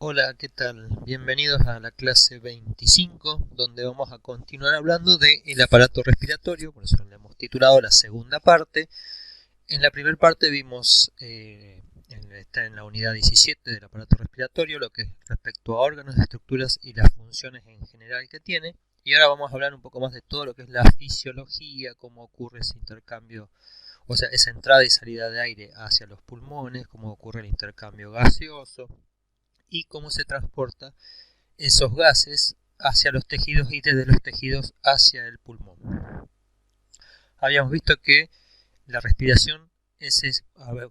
Hola, ¿qué tal? Bienvenidos a la clase 25, donde vamos a continuar hablando del aparato respiratorio, por eso le hemos titulado la segunda parte. En la primera parte vimos, está en la unidad 17 del aparato respiratorio, lo que es respecto a órganos, estructuras y las funciones en general que tiene. Y ahora vamos a hablar un poco más de todo lo que es la fisiología, cómo ocurre ese intercambio, o sea, esa entrada y salida de aire hacia los pulmones, cómo ocurre el intercambio gaseoso y cómo se transporta esos gases hacia los tejidos y desde los tejidos hacia el pulmón. Habíamos visto que la respiración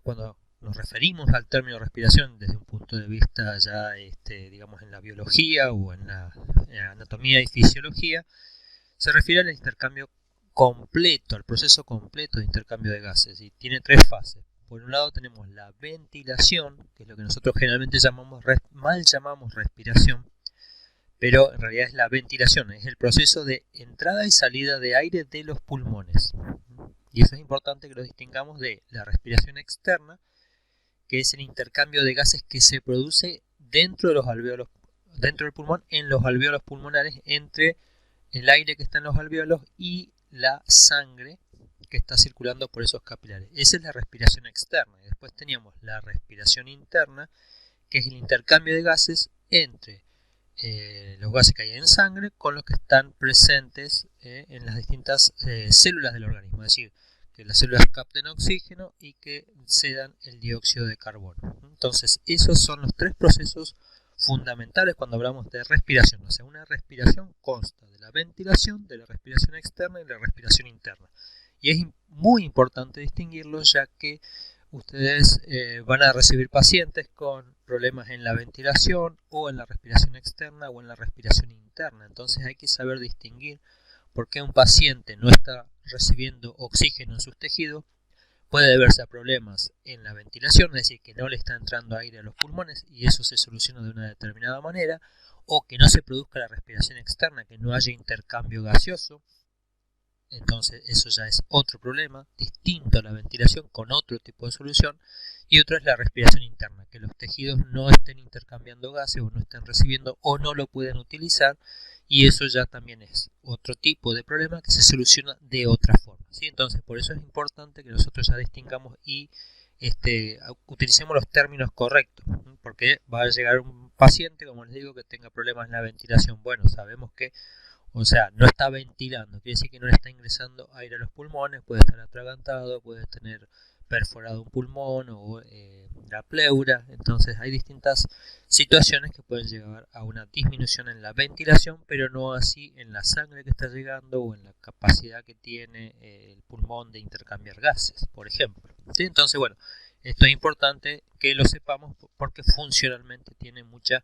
cuando nos referimos al término respiración desde un punto de vista ya digamos en la biología o en la anatomía y fisiología, se refiere al intercambio completo, al proceso completo de intercambio de gases, y tiene tres fases. Por un lado tenemos la ventilación, que es lo que nosotros generalmente mal llamamos respiración, pero en realidad es la ventilación, es el proceso de entrada y salida de aire de los pulmones. Y eso es importante que lo distingamos de la respiración externa, que es el intercambio de gases que se produce dentro de los alvéolos, dentro del pulmón, en los alvéolos pulmonares, entre el aire que está en los alvéolos y la sangre que está circulando por esos capilares. Esa es la respiración externa. Y después teníamos la respiración interna, que es el intercambio de gases entre los gases que hay en sangre con los que están presentes en las distintas células del organismo. Es decir, que las células capten oxígeno y que cedan el dióxido de carbono. Entonces, esos son los tres procesos fundamentales cuando hablamos de respiración. O sea, una respiración consta de la ventilación, de la respiración externa y de la respiración interna. Y es muy importante distinguirlos, ya que ustedes van a recibir pacientes con problemas en la ventilación o en la respiración externa o en la respiración interna. Entonces hay que saber distinguir por qué un paciente no está recibiendo oxígeno en sus tejidos. Puede deberse a problemas en la ventilación, es decir, que no le está entrando aire a los pulmones y eso se soluciona de una determinada manera, o que no se produzca la respiración externa, que no haya intercambio gaseoso. Entonces eso ya es otro problema, distinto a la ventilación, con otro tipo de solución. Y otro es la respiración interna, que los tejidos no estén intercambiando gases o no estén recibiendo o no lo pueden utilizar. Y eso ya también es otro tipo de problema que se soluciona de otra forma, ¿sí? Entonces por eso es importante que nosotros ya distingamos y utilicemos los términos correctos, ¿sí? Porque va a llegar un paciente, como les digo, que tenga problemas en la ventilación. Bueno, sabemos que, o sea, no está ventilando, quiere decir que no le está ingresando aire a los pulmones, puede estar atragantado, puede tener perforado un pulmón o la pleura. Entonces hay distintas situaciones que pueden llevar a una disminución en la ventilación, pero no así en la sangre que está llegando o en la capacidad que tiene el pulmón de intercambiar gases, por ejemplo, ¿sí? Entonces, bueno, esto es importante que lo sepamos porque funcionalmente tiene mucha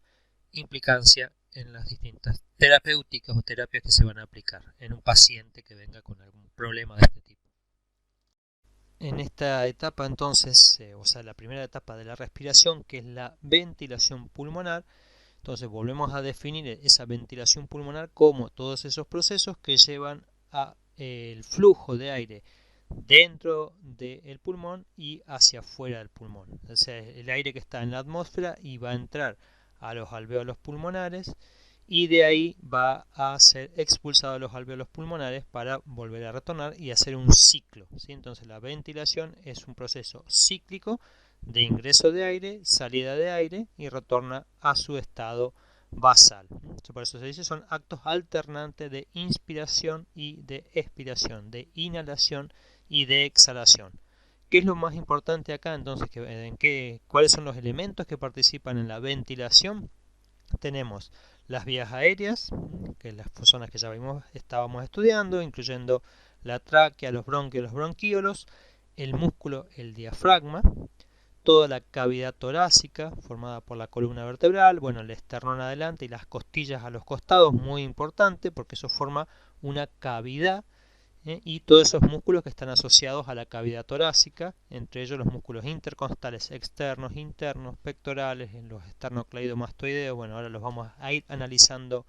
implicancia en las distintas terapéuticas o terapias que se van a aplicar en un paciente que venga con algún problema de este tipo. En esta etapa entonces, o sea, la primera etapa de la respiración, que es la ventilación pulmonar, entonces volvemos a definir esa ventilación pulmonar como todos esos procesos que llevan a el flujo de aire dentro del pulmón y hacia afuera del pulmón. O sea, el aire que está en la atmósfera y va a entrar a los alvéolos pulmonares y de ahí va a ser expulsado a los alvéolos pulmonares para volver a retornar y hacer un ciclo, ¿sí? Entonces la ventilación es un proceso cíclico de ingreso de aire, salida de aire y retorna a su estado basal. Por eso se dice son actos alternantes de inspiración y de expiración, de inhalación y de exhalación. ¿Qué es lo más importante acá entonces? ¿Cuáles son los elementos que participan en la ventilación? Tenemos las vías aéreas, que las zonas que ya estábamos estudiando, incluyendo la tráquea, los bronquios, los bronquíolos, el músculo, el diafragma, toda la cavidad torácica formada por la columna vertebral, bueno, el esternón adelante y las costillas a los costados, muy importante porque eso forma una cavidad, y todos esos músculos que están asociados a la cavidad torácica, entre ellos los músculos intercostales externos, internos, pectorales, los esternocleidomastoideos. Bueno, ahora los vamos a ir analizando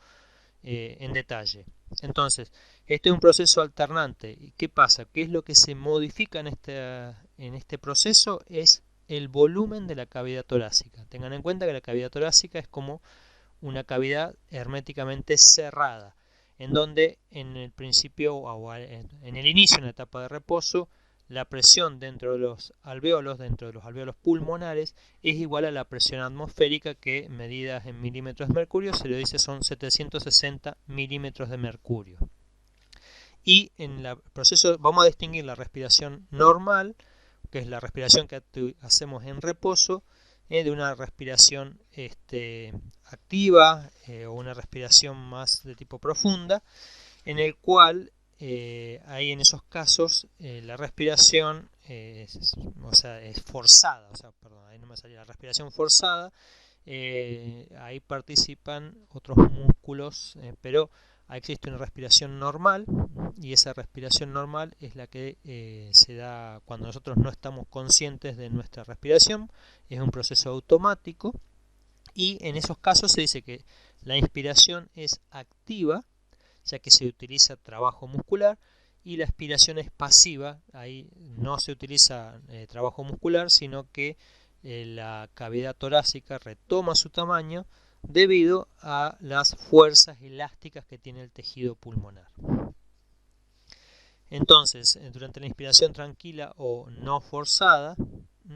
en detalle. Entonces, este es un proceso alternante. ¿Y qué pasa? ¿Qué es lo que se modifica en este proceso? Es el volumen de la cavidad torácica. Tengan en cuenta que la cavidad torácica es como una cavidad herméticamente cerrada, en donde en el principio o en el inicio, en la etapa de reposo, la presión dentro de los alvéolos pulmonares, es igual a la presión atmosférica, que medidas en milímetros de mercurio se le dice son 760 milímetros de mercurio. Y en el proceso vamos a distinguir la respiración normal, que es la respiración que hacemos en reposo, de una respiración activa o una respiración más de tipo profunda, en el cual ahí en esos casos la respiración es forzada, ahí no me salía la respiración forzada, ahí participan otros músculos, pero existe una respiración normal, y esa respiración normal es la que se da cuando nosotros no estamos conscientes de nuestra respiración, es un proceso automático, y en esos casos se dice que la inspiración es activa, ya que se utiliza trabajo muscular, y la expiración es pasiva, ahí no se utiliza trabajo muscular, sino que la cavidad torácica retoma su tamaño debido a las fuerzas elásticas que tiene el tejido pulmonar. Entonces, durante la inspiración tranquila o no forzada,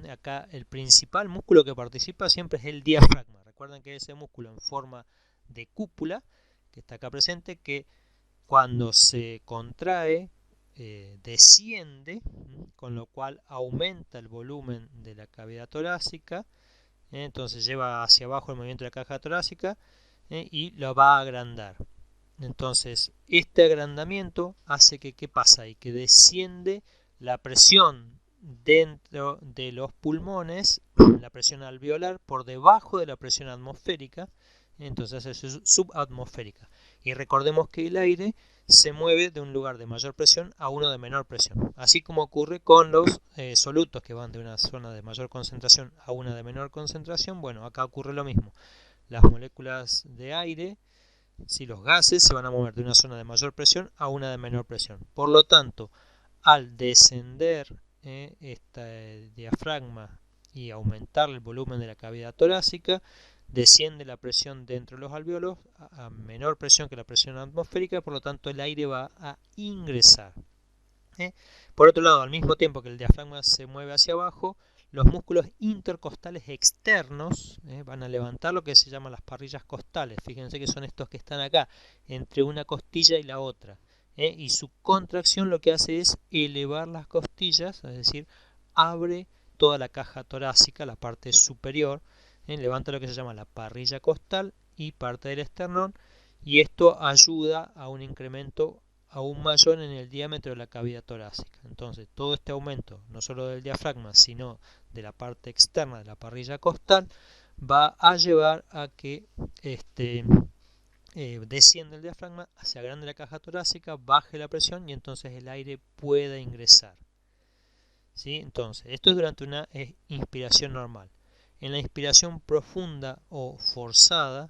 acá el principal músculo que participa siempre es el diafragma. Recuerden que ese músculo en forma de cúpula, que está acá presente, que cuando se contrae, desciende, con lo cual aumenta el volumen de la cavidad torácica, entonces lleva hacia abajo el movimiento de la caja torácica y lo va a agrandar. Entonces este agrandamiento hace que, ¿qué pasa ahí? Que desciende la presión dentro de los pulmones, la presión alveolar, por debajo de la presión atmosférica, entonces es subatmosférica. Y recordemos que el aire se mueve de un lugar de mayor presión a uno de menor presión, así como ocurre con los solutos, que van de una zona de mayor concentración a una de menor concentración. Bueno, acá ocurre lo mismo. Las moléculas de aire, si los gases, se van a mover de una zona de mayor presión a una de menor presión. Por lo tanto, al descender este diafragma y aumentar el volumen de la cavidad torácica, desciende la presión dentro de los alvéolos a menor presión que la presión atmosférica, por lo tanto el aire va a ingresar. Por otro lado, al mismo tiempo que el diafragma se mueve hacia abajo, los músculos intercostales externos van a levantar lo que se llama las parrillas costales. Fíjense que son estos que están acá, entre una costilla y la otra. Y su contracción lo que hace es elevar las costillas, es decir, abre toda la caja torácica, la parte superior, levanta lo que se llama la parrilla costal y parte del esternón, y esto ayuda a un incremento aún mayor en el diámetro de la cavidad torácica. Entonces todo este aumento, no solo del diafragma, sino de la parte externa de la parrilla costal, va a llevar a que descienda el diafragma, se agrande la caja torácica, baje la presión y entonces el aire pueda ingresar. ¿Sí? Entonces, esto es durante una inspiración normal. En la inspiración profunda o forzada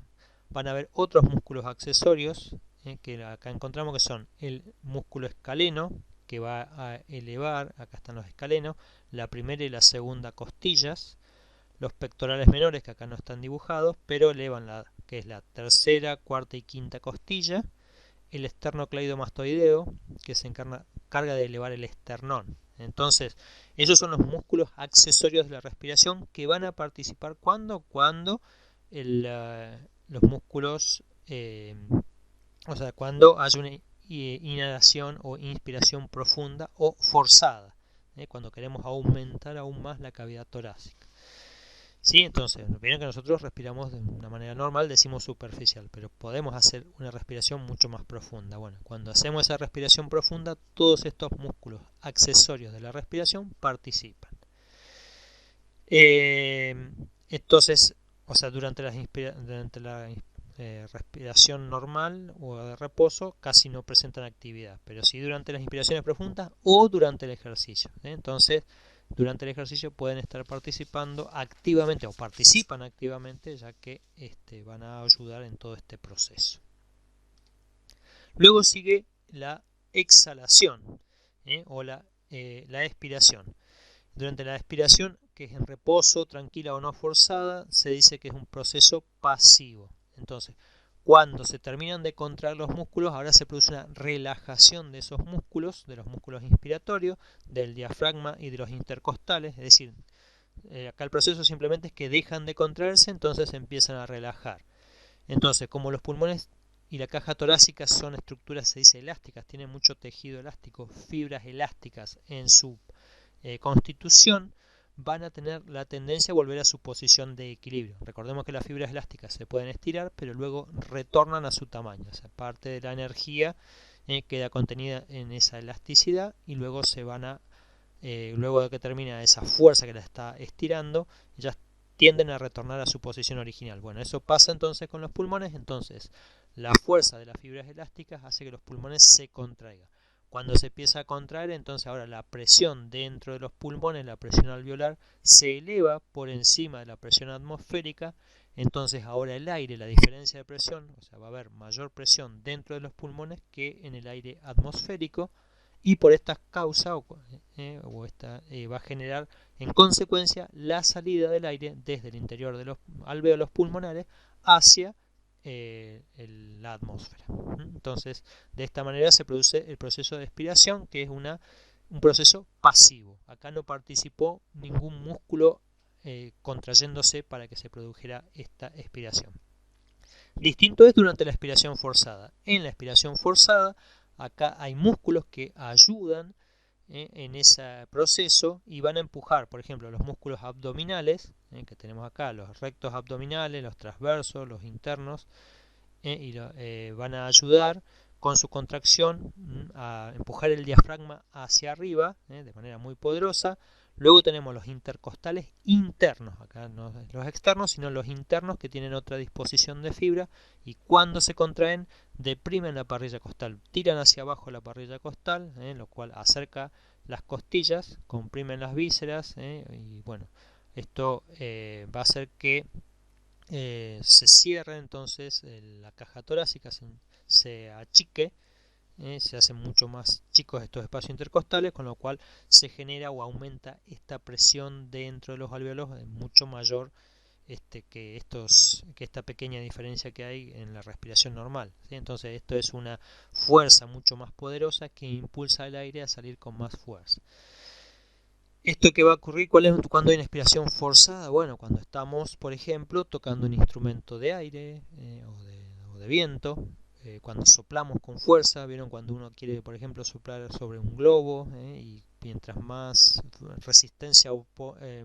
van a haber otros músculos accesorios que acá encontramos, que son el músculo escaleno, que va a elevar, acá están los escalenos, la primera y la segunda costillas, los pectorales menores, que acá no están dibujados, pero elevan que es la tercera, cuarta y quinta costilla, el esternocleidomastoideo, que se encarga de elevar el esternón. Entonces, esos son los músculos accesorios de la respiración que van a participar cuando los músculos, cuando hay una inhalación o inspiración profunda o forzada, cuando queremos aumentar aún más la cavidad torácica. ¿Sí? Entonces, vieron que nosotros respiramos de una manera normal, decimos superficial, pero podemos hacer una respiración mucho más profunda. Bueno, cuando hacemos esa respiración profunda, todos estos músculos accesorios de la respiración participan. Entonces, durante la respiración normal o de reposo casi no presentan actividad, pero sí durante las inspiraciones profundas o durante el ejercicio. Entonces, durante el ejercicio pueden estar participando activamente o participan activamente, ya que van a ayudar en todo este proceso. Luego sigue la exhalación o la expiración. Durante la expiración que es en reposo, tranquila o no forzada, se dice que es un proceso pasivo. Entonces, cuando se terminan de contraer los músculos, ahora se produce una relajación de esos músculos, de los músculos inspiratorios, del diafragma y de los intercostales. Es decir, acá el proceso simplemente es que dejan de contraerse, entonces se empiezan a relajar. Entonces, como los pulmones y la caja torácica son estructuras, se dice, elásticas, tienen mucho tejido elástico, fibras elásticas en su constitución, van a tener la tendencia a volver a su posición de equilibrio. Recordemos que las fibras elásticas se pueden estirar, pero luego retornan a su tamaño. O sea, parte de la energía queda contenida en esa elasticidad y luego se van a, luego de que termina esa fuerza que la está estirando, ya tienden a retornar a su posición original. Bueno, eso pasa entonces con los pulmones. Entonces, la fuerza de las fibras elásticas hace que los pulmones se contraigan. Cuando se empieza a contraer, entonces ahora la presión dentro de los pulmones, la presión alveolar, se eleva por encima de la presión atmosférica. Entonces ahora el aire, la diferencia de presión, o sea, va a haber mayor presión dentro de los pulmones que en el aire atmosférico, y por esta causa va a generar en consecuencia la salida del aire desde el interior de los alvéolos pulmonares hacia la atmósfera. Entonces, de esta manera se produce el proceso de expiración, que es un proceso pasivo. Acá no participó ningún músculo contrayéndose para que se produjera esta expiración. Distinto es durante la expiración forzada. En la expiración forzada, acá hay músculos que ayudan en ese proceso y van a empujar, por ejemplo, los músculos abdominales, que tenemos acá, los rectos abdominales, los transversos, los internos, y van a ayudar con su contracción a empujar el diafragma hacia arriba de manera muy poderosa. Luego tenemos los intercostales internos, acá no los externos, sino los internos, que tienen otra disposición de fibra, y cuando se contraen deprimen la parrilla costal, tiran hacia abajo la parrilla costal, lo cual acerca las costillas, comprimen las vísceras, y bueno, esto va a hacer que se cierre entonces la caja torácica, se achique, se hacen mucho más chicos estos espacios intercostales, con lo cual se genera o aumenta esta presión dentro de los alvéolos mucho mayor que esta pequeña diferencia que hay en la respiración normal, ¿sí? Entonces esto es una fuerza mucho más poderosa que impulsa el aire a salir con más fuerza. ¿Esto que va a ocurrir cuando hay una expiración forzada? Bueno, cuando estamos, por ejemplo, tocando un instrumento de aire o de viento, cuando soplamos con fuerza. ¿Vieron cuando uno quiere, por ejemplo, soplar sobre un globo? Y mientras más resistencia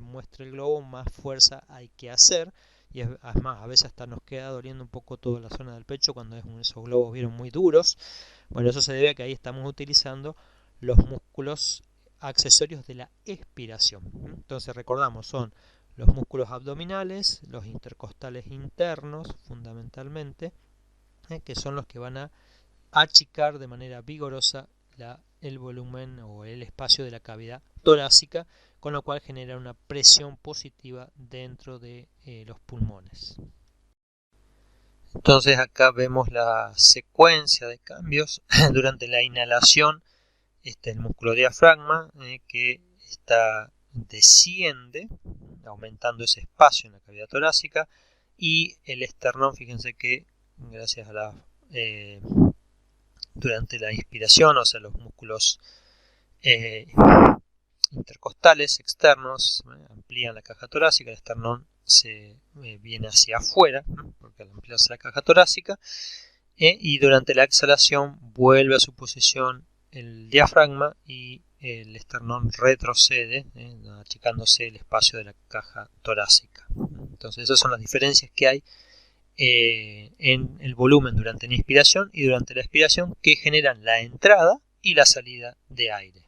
muestre el globo, más fuerza hay que hacer. Y además, a veces hasta nos queda doliendo un poco toda la zona del pecho cuando esos globos, vieron, muy duros. Bueno, eso se debe a que ahí estamos utilizando los músculos accesorios de la expiración. Entonces recordamos, son los músculos abdominales, los intercostales internos fundamentalmente, que son los que van a achicar de manera vigorosa el volumen o el espacio de la cavidad torácica, con lo cual genera una presión positiva dentro de los pulmones. Entonces acá vemos la secuencia de cambios durante la inhalación. El músculo diafragma que desciende, aumentando ese espacio en la cavidad torácica, y el esternón, fíjense que gracias a durante la inspiración, o sea, los músculos intercostales externos amplían la caja torácica, el esternón se viene hacia afuera, porque al ampliarse la caja torácica, y durante la exhalación vuelve a su posición el diafragma y el esternón retrocede, achicándose el espacio de la caja torácica. Entonces esas son las diferencias que hay en el volumen durante la inspiración y durante la expiración, que generan la entrada y la salida de aire.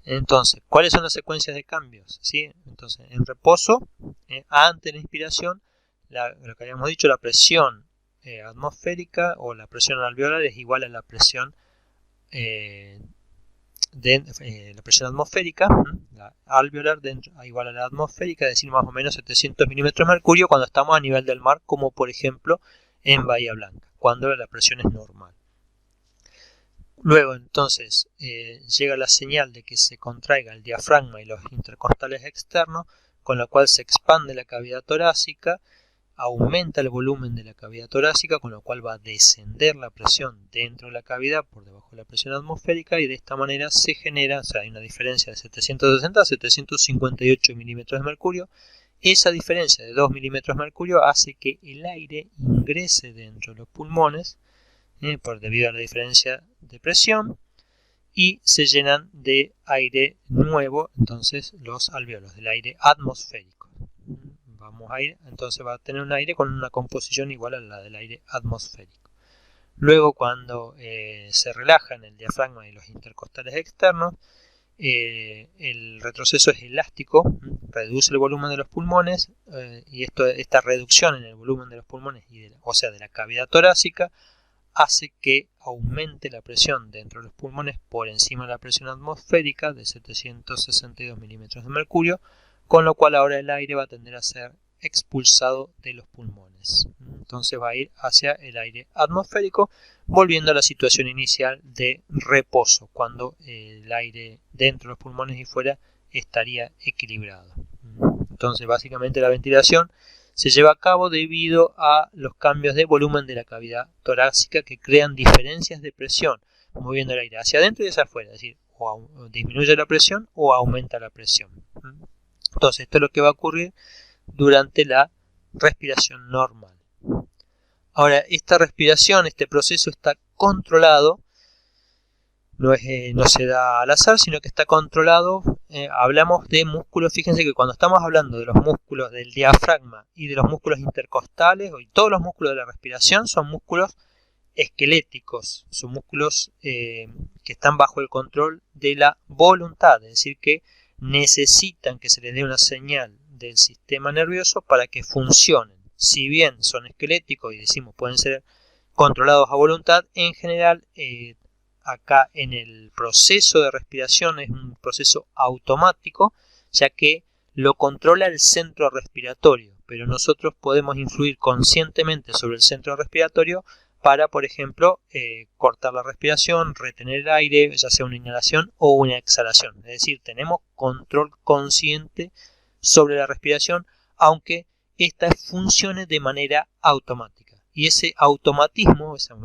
Entonces, ¿cuáles son las secuencias de cambios? ¿Sí? Entonces, en reposo, antes de la inspiración, lo que habíamos dicho, la presión atmosférica o la presión alveolar es igual a la presión la presión atmosférica, la alveolar igual a la atmosférica, es decir, más o menos 700 milímetros de mercurio cuando estamos a nivel del mar, como por ejemplo en Bahía Blanca, cuando la presión es normal. Luego entonces llega la señal de que se contraiga el diafragma y los intercostales externos, con lo cual se expande la cavidad torácica, aumenta el volumen de la cavidad torácica, con lo cual va a descender la presión dentro de la cavidad por debajo de la presión atmosférica, y de esta manera se genera, o sea, hay una diferencia de 760 a 758 milímetros de mercurio. Esa diferencia de 2 milímetros de mercurio hace que el aire ingrese dentro de los pulmones, debido a la diferencia de presión, y se llenan de aire nuevo, entonces los alvéolos, del aire atmosférico. Vamos a ir, entonces va a tener un aire con una composición igual a la del aire atmosférico. Luego, cuando se relajan el diafragma y los intercostales externos, el retroceso es elástico, reduce el volumen de los pulmones, y esta reducción en el volumen de los pulmones, o sea de la cavidad torácica, hace que aumente la presión dentro de los pulmones por encima de la presión atmosférica de 762 milímetros de mercurio, con lo cual ahora el aire va a tender a ser expulsado de los pulmones. Entonces va a ir hacia el aire atmosférico, volviendo a la situación inicial de reposo, cuando el aire dentro de los pulmones y fuera estaría equilibrado. Entonces básicamente la ventilación se lleva a cabo debido a los cambios de volumen de la cavidad torácica que crean diferencias de presión, moviendo el aire hacia adentro y hacia afuera, es decir, o disminuye la presión o aumenta la presión. Entonces esto es lo que va a ocurrir durante la respiración normal. Ahora, esta respiración, este proceso está controlado, no se da al azar, sino que está controlado. Hablamos de músculos, fíjense que cuando estamos hablando de los músculos del diafragma y de los músculos intercostales, y todos los músculos de la respiración son músculos esqueléticos, son músculos que están bajo el control de la voluntad, es decir, que necesitan que se les dé una señal del sistema nervioso para que funcionen. Si bien son esqueléticos y decimos pueden ser controlados a voluntad, en general acá en el proceso de respiración es un proceso automático, ya que lo controla el centro respiratorio, pero nosotros podemos influir conscientemente sobre el centro respiratorio para, por ejemplo, cortar la respiración, retener el aire, ya sea una inhalación o una exhalación. Es decir, tenemos control consciente sobre la respiración, aunque esta funcione de manera automática. Y ese automatismo, esa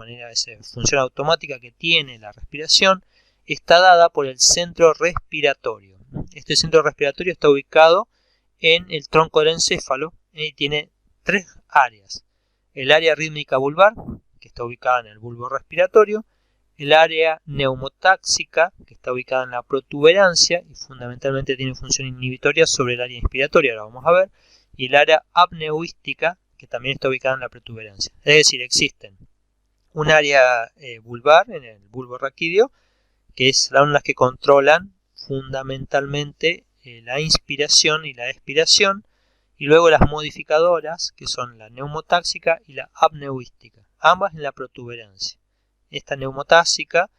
función automática que tiene la respiración, está dada por el centro respiratorio. Este centro respiratorio está ubicado en el tronco del encéfalo y tiene tres áreas. El área rítmica vulvar, que está ubicada en el bulbo respiratorio, el área neumotáxica, que está ubicada en la protuberancia y fundamentalmente tiene función inhibitoria sobre el área inspiratoria, ahora vamos a ver, y el área apneuística, que también está ubicada en la protuberancia. Es decir, existen un área vulvar en el bulbo raquídeo, que son las que controlan fundamentalmente la inspiración y la expiración, y luego las modificadoras, que son la neumotáxica y la apneuística, ambas en la protuberancia. Esta neumotáxica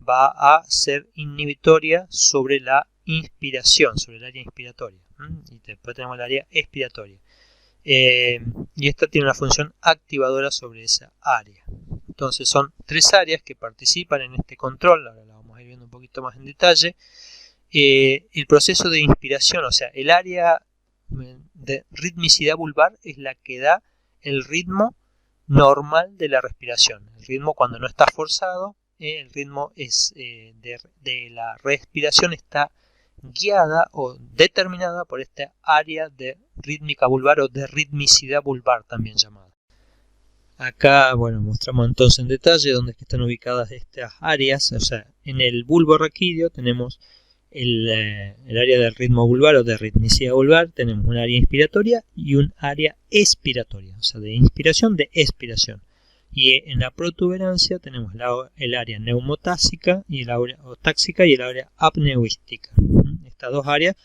va a ser inhibitoria sobre la inspiración, sobre el área inspiratoria, y después tenemos el área expiratoria. Y esta tiene una función activadora sobre esa área. Entonces son tres áreas que participan en este control, ahora la vamos a ir viendo un poquito más en detalle. El proceso de inspiración, o sea, el área de ritmicidad vulvar es la que da el ritmo normal de la respiración. El ritmo cuando no está forzado, el ritmo es de la respiración está guiada o determinada por esta área de rítmica vulvar o de ritmicidad vulvar también llamada. Acá, bueno, mostramos entonces en detalle dónde están ubicadas estas áreas. O sea, en el bulbo raquídeo tenemos el área del ritmo vulvar o de ritmicidad vulvar, tenemos un área inspiratoria y un área expiratoria, o sea, de inspiración, de expiración. Y en la protuberancia tenemos el área neumotáxica y el área otáxica y el área apneuística. Estas dos áreas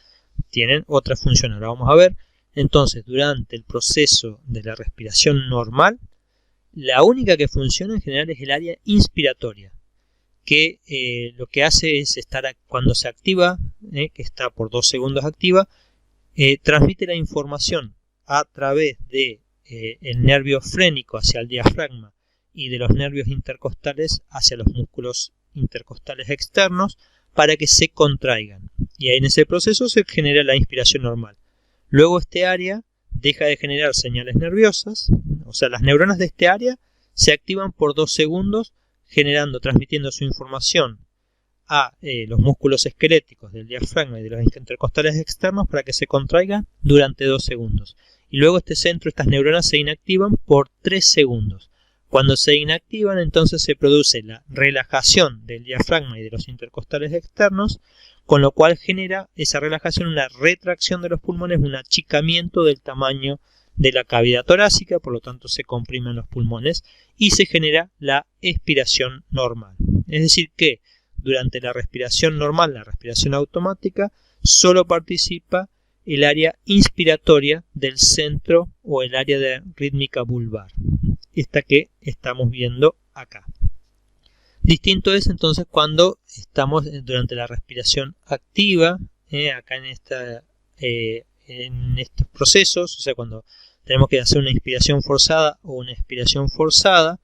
tienen otra función, ahora vamos a ver. Entonces, durante el proceso de la respiración normal, la única que funciona en general es el área inspiratoria, que lo que hace es cuando se activa, que está por 2 segundos activa, transmite la información a través de el nervio frénico hacia el diafragma y de los nervios intercostales hacia los músculos intercostales externos para que se contraigan. Y ahí en ese proceso se genera la inspiración normal. Luego este área deja de generar señales nerviosas, o sea, las neuronas de este área se activan por 2 segundos, transmitiendo su información a los músculos esqueléticos del diafragma y de los intercostales externos para que se contraigan durante 2 segundos. Y luego estas neuronas se inactivan por 3 segundos. Cuando se inactivan, entonces se produce la relajación del diafragma y de los intercostales externos, con lo cual genera esa relajación una retracción de los pulmones, un achicamiento del tamaño de la cavidad torácica, por lo tanto se comprimen los pulmones y se genera la expiración normal. Es decir que durante la respiración normal, la respiración automática, solo participa el área inspiratoria del centro o el área de rítmica vulvar, esta que estamos viendo acá. Distinto es entonces cuando estamos durante la respiración activa, acá en estos procesos, o sea, cuando tenemos que hacer una inspiración forzada o una expiración forzada,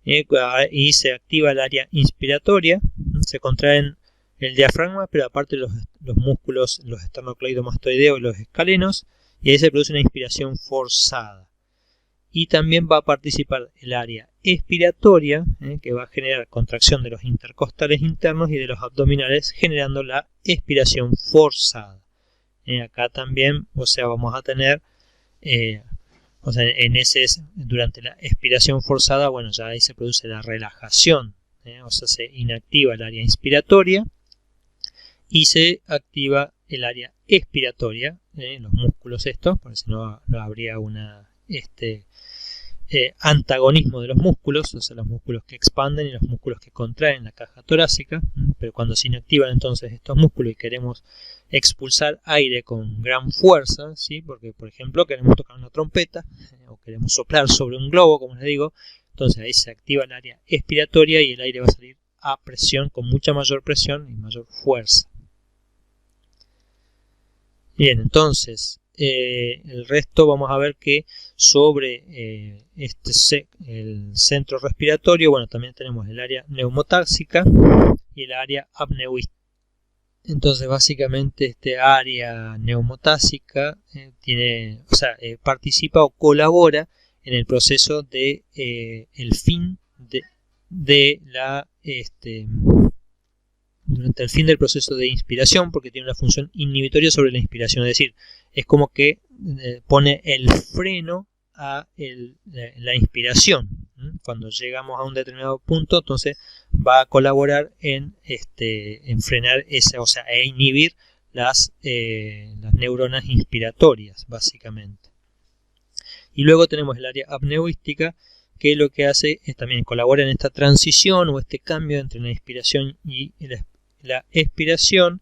y se activa el área inspiratoria, se contraen el diafragma, pero aparte los músculos, los esternocleidomastoideos y los escalenos, y ahí se produce una inspiración forzada. Y también va a participar el área expiratoria, que va a generar contracción de los intercostales internos y de los abdominales, generando la expiración forzada. Acá también, o sea, vamos a tener, durante la expiración forzada, bueno, ya ahí se produce la relajación, o sea, se inactiva el área inspiratoria y se activa el área expiratoria, los músculos estos, porque si no habría una antagonismo de los músculos, o sea, los músculos que expanden y los músculos que contraen la caja torácica, pero cuando se inactivan entonces estos músculos y queremos expulsar aire con gran fuerza, ¿sí? Porque por ejemplo queremos tocar una trompeta o queremos soplar sobre un globo, como les digo, entonces ahí se activa el área expiratoria y el aire va a salir a presión, con mucha mayor presión y mayor fuerza. Bien, entonces el resto vamos a ver que sobre el centro respiratorio, bueno, también tenemos el área neumotáxica y el área apneuística. Entonces básicamente este área neumotáxica participa o colabora en el proceso de durante el fin del proceso de inspiración, porque tiene una función inhibitoria sobre la inspiración, es decir, es como que pone el freno a la inspiración. Cuando llegamos a un determinado punto, entonces va a colaborar en frenar e inhibir las neuronas inspiratorias, básicamente. Y luego tenemos el área apneuística, que lo que hace es también colabora en esta transición o este cambio entre la inspiración y la expiración.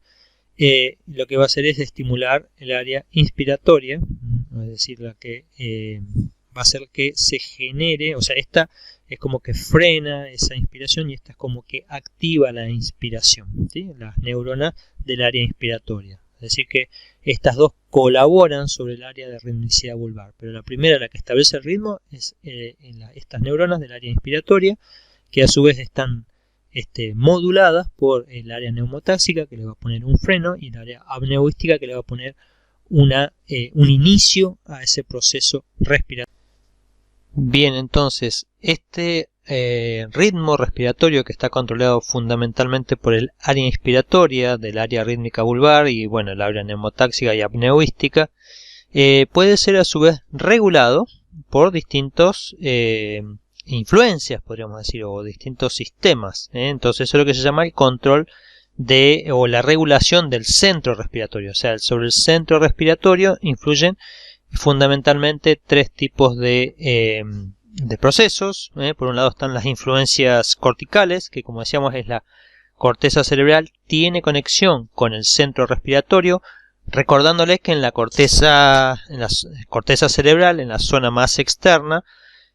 Lo que va a hacer es estimular el área inspiratoria, es decir, la que va a hacer que se genere, o sea, esta es como que frena esa inspiración y esta es como que activa la inspiración, ¿sí? Las neuronas del área inspiratoria. Es decir, que estas dos colaboran sobre el área de ritmicidad vulvar, pero la primera, la que establece el ritmo, es estas neuronas del área inspiratoria, que a su vez están moduladas por el área neumotáxica, que le va a poner un freno, y el área apneuística, que le va a poner un inicio a ese proceso respiratorio. Bien, entonces este ritmo respiratorio, que está controlado fundamentalmente por el área inspiratoria del área rítmica vulvar y bueno, el área neumotáxica y apneuística, puede ser a su vez regulado por distintos influencias, podríamos decir, o distintos sistemas. Entonces eso es lo que se llama el control o la regulación del centro respiratorio. O sea, sobre el centro respiratorio influyen fundamentalmente 3 tipos de procesos. Por un lado están las influencias corticales, que como decíamos es la corteza cerebral, tiene conexión con el centro respiratorio, recordándoles que en la corteza cerebral, en la zona más externa,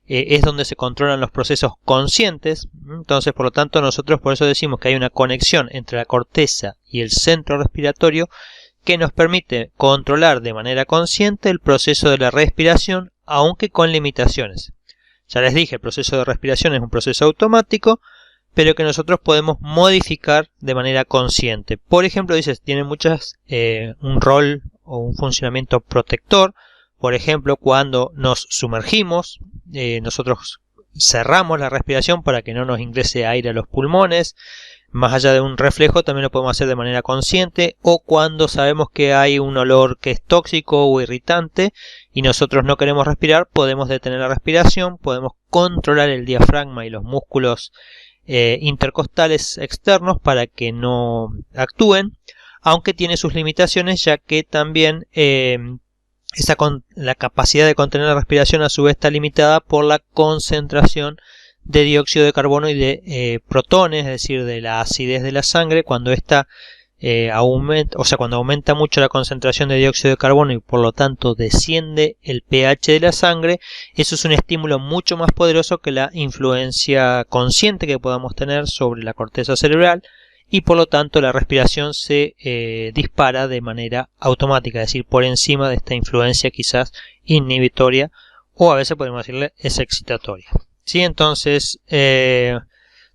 es donde se controlan los procesos conscientes. Entonces, por lo tanto, nosotros por eso decimos que hay una conexión entre la corteza y el centro respiratorio que nos permite controlar de manera consciente el proceso de la respiración, aunque con limitaciones. Ya les dije, el proceso de respiración es un proceso automático, pero que nosotros podemos modificar de manera consciente. Por ejemplo, dices, tiene un rol o un funcionamiento protector. Por ejemplo, cuando nos sumergimos, nosotros cerramos la respiración para que no nos ingrese aire a los pulmones. Más allá de un reflejo, también lo podemos hacer de manera consciente, o cuando sabemos que hay un olor que es tóxico o irritante y nosotros no queremos respirar, podemos detener la respiración, podemos controlar el diafragma y los músculos intercostales externos para que no actúen, aunque tiene sus limitaciones, ya que también la capacidad de contener la respiración a su vez está limitada por la concentración de dióxido de carbono y de protones, es decir, de la acidez de la sangre. Cuando esta cuando aumenta mucho la concentración de dióxido de carbono y por lo tanto desciende el pH de la sangre, eso es un estímulo mucho más poderoso que la influencia consciente que podamos tener sobre la corteza cerebral, y por lo tanto la respiración se dispara de manera automática, es decir, por encima de esta influencia quizás inhibitoria, o a veces podemos decirle es excitatoria. ¿Sí? Entonces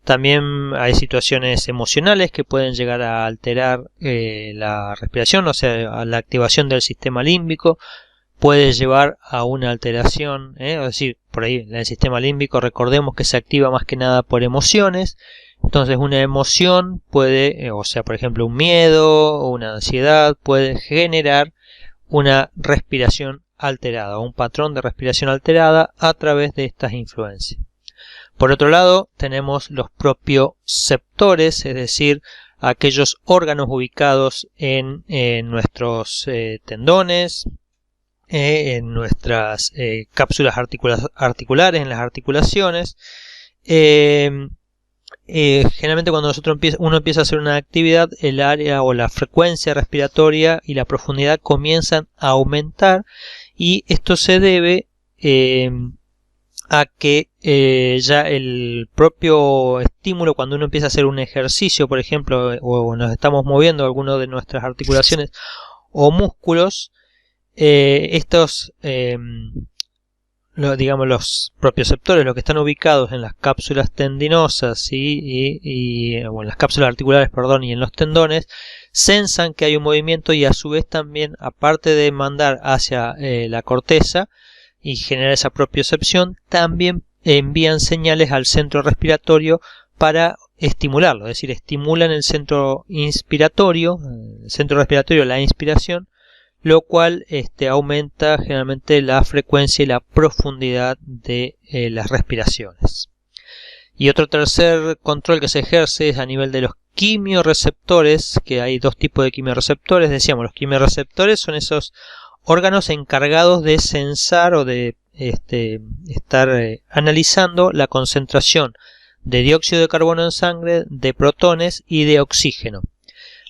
también hay situaciones emocionales que pueden llegar a alterar la respiración, o sea, la activación del sistema límbico puede llevar a una alteración, es decir, por ahí en el sistema límbico recordemos que se activa más que nada por emociones. Entonces una emoción puede, por ejemplo un miedo o una ansiedad puede generar una respiración alterada o un patrón de respiración alterada a través de estas influencias. Por otro lado, tenemos los propioceptores, es decir, aquellos órganos ubicados en nuestros tendones, en nuestras cápsulas articulares, en las articulaciones. Generalmente cuando uno empieza a hacer una actividad, el área o la frecuencia respiratoria y la profundidad comienzan a aumentar, y esto se debe a que ya el propio estímulo, cuando uno empieza a hacer un ejercicio, por ejemplo, o nos estamos moviendo alguna de nuestras articulaciones o músculos, los propioceptores, los que están ubicados en las cápsulas tendinosas o en las cápsulas articulares, y en los tendones, sensan que hay un movimiento, y a su vez también, aparte de mandar hacia la corteza y generar esa propiocepción, también envían señales al centro respiratorio para estimularlo, es decir, estimulan el centro respiratorio, la inspiración, lo cual aumenta generalmente la frecuencia y la profundidad de las respiraciones. Y otro tercer control que se ejerce es a nivel de los quimiorreceptores, que hay dos tipos de quimiorreceptores. Decíamos, los quimiorreceptores son esos órganos encargados de censar o de estar analizando la concentración de dióxido de carbono en sangre, de protones y de oxígeno.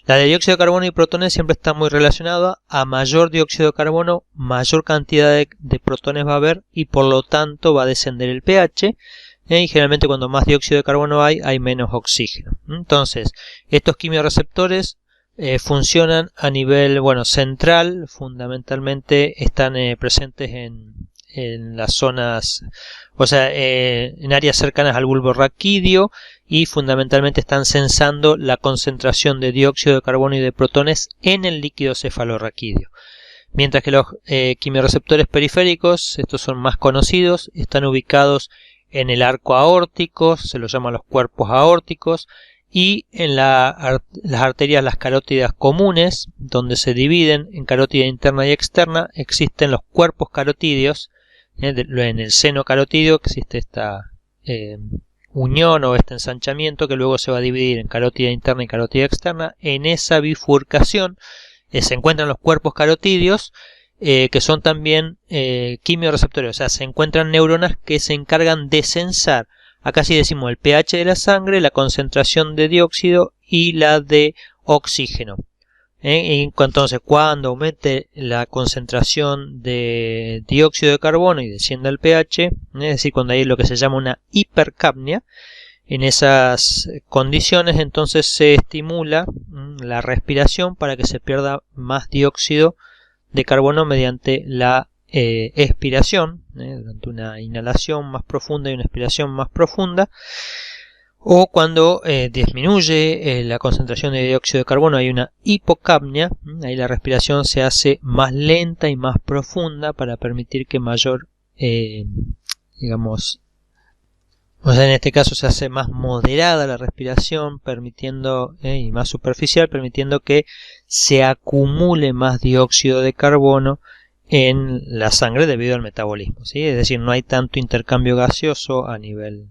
La de dióxido de carbono y protones siempre está muy relacionada. A mayor dióxido de carbono, mayor cantidad de protones va a haber, y por lo tanto va a descender el pH. Y generalmente cuando más dióxido de carbono hay menos oxígeno. Entonces, estos quimiorreceptores funcionan a nivel central. Fundamentalmente están presentes en las zonas, en áreas cercanas al bulbo raquídeo, y fundamentalmente están censando la concentración de dióxido de carbono y de protones en el líquido cefalorraquídeo. Mientras que los quimiorreceptores periféricos, estos son más conocidos, están ubicados en el arco aórtico, se los llama los cuerpos aórticos, y en las arterias, las carótidas comunes, donde se dividen en carótida interna y externa, existen los cuerpos carotídeos. En el seno carotídeo existe esta unión o este ensanchamiento que luego se va a dividir en carótida interna y carótida externa. En esa bifurcación se encuentran los cuerpos carotídeos, que son también quimiorreceptores, o sea, se encuentran neuronas que se encargan de censar, acá sí decimos, el pH de la sangre, la concentración de dióxido y la de oxígeno. Entonces, cuando aumente la concentración de dióxido de carbono y descienda el pH, es decir, cuando hay lo que se llama una hipercapnia, en esas condiciones entonces se estimula la respiración para que se pierda más dióxido de carbono mediante la expiración, durante una inhalación más profunda y una expiración más profunda. O cuando disminuye la concentración de dióxido de carbono, hay una hipocapnia. Ahí la respiración se hace más lenta y más profunda para permitir que mayor, digamos, o sea, en este caso se hace más moderada la respiración, permitiendo, y más superficial, permitiendo que se acumule más dióxido de carbono en la sangre debido al metabolismo, ¿sí? Es decir, no hay tanto intercambio gaseoso a nivel,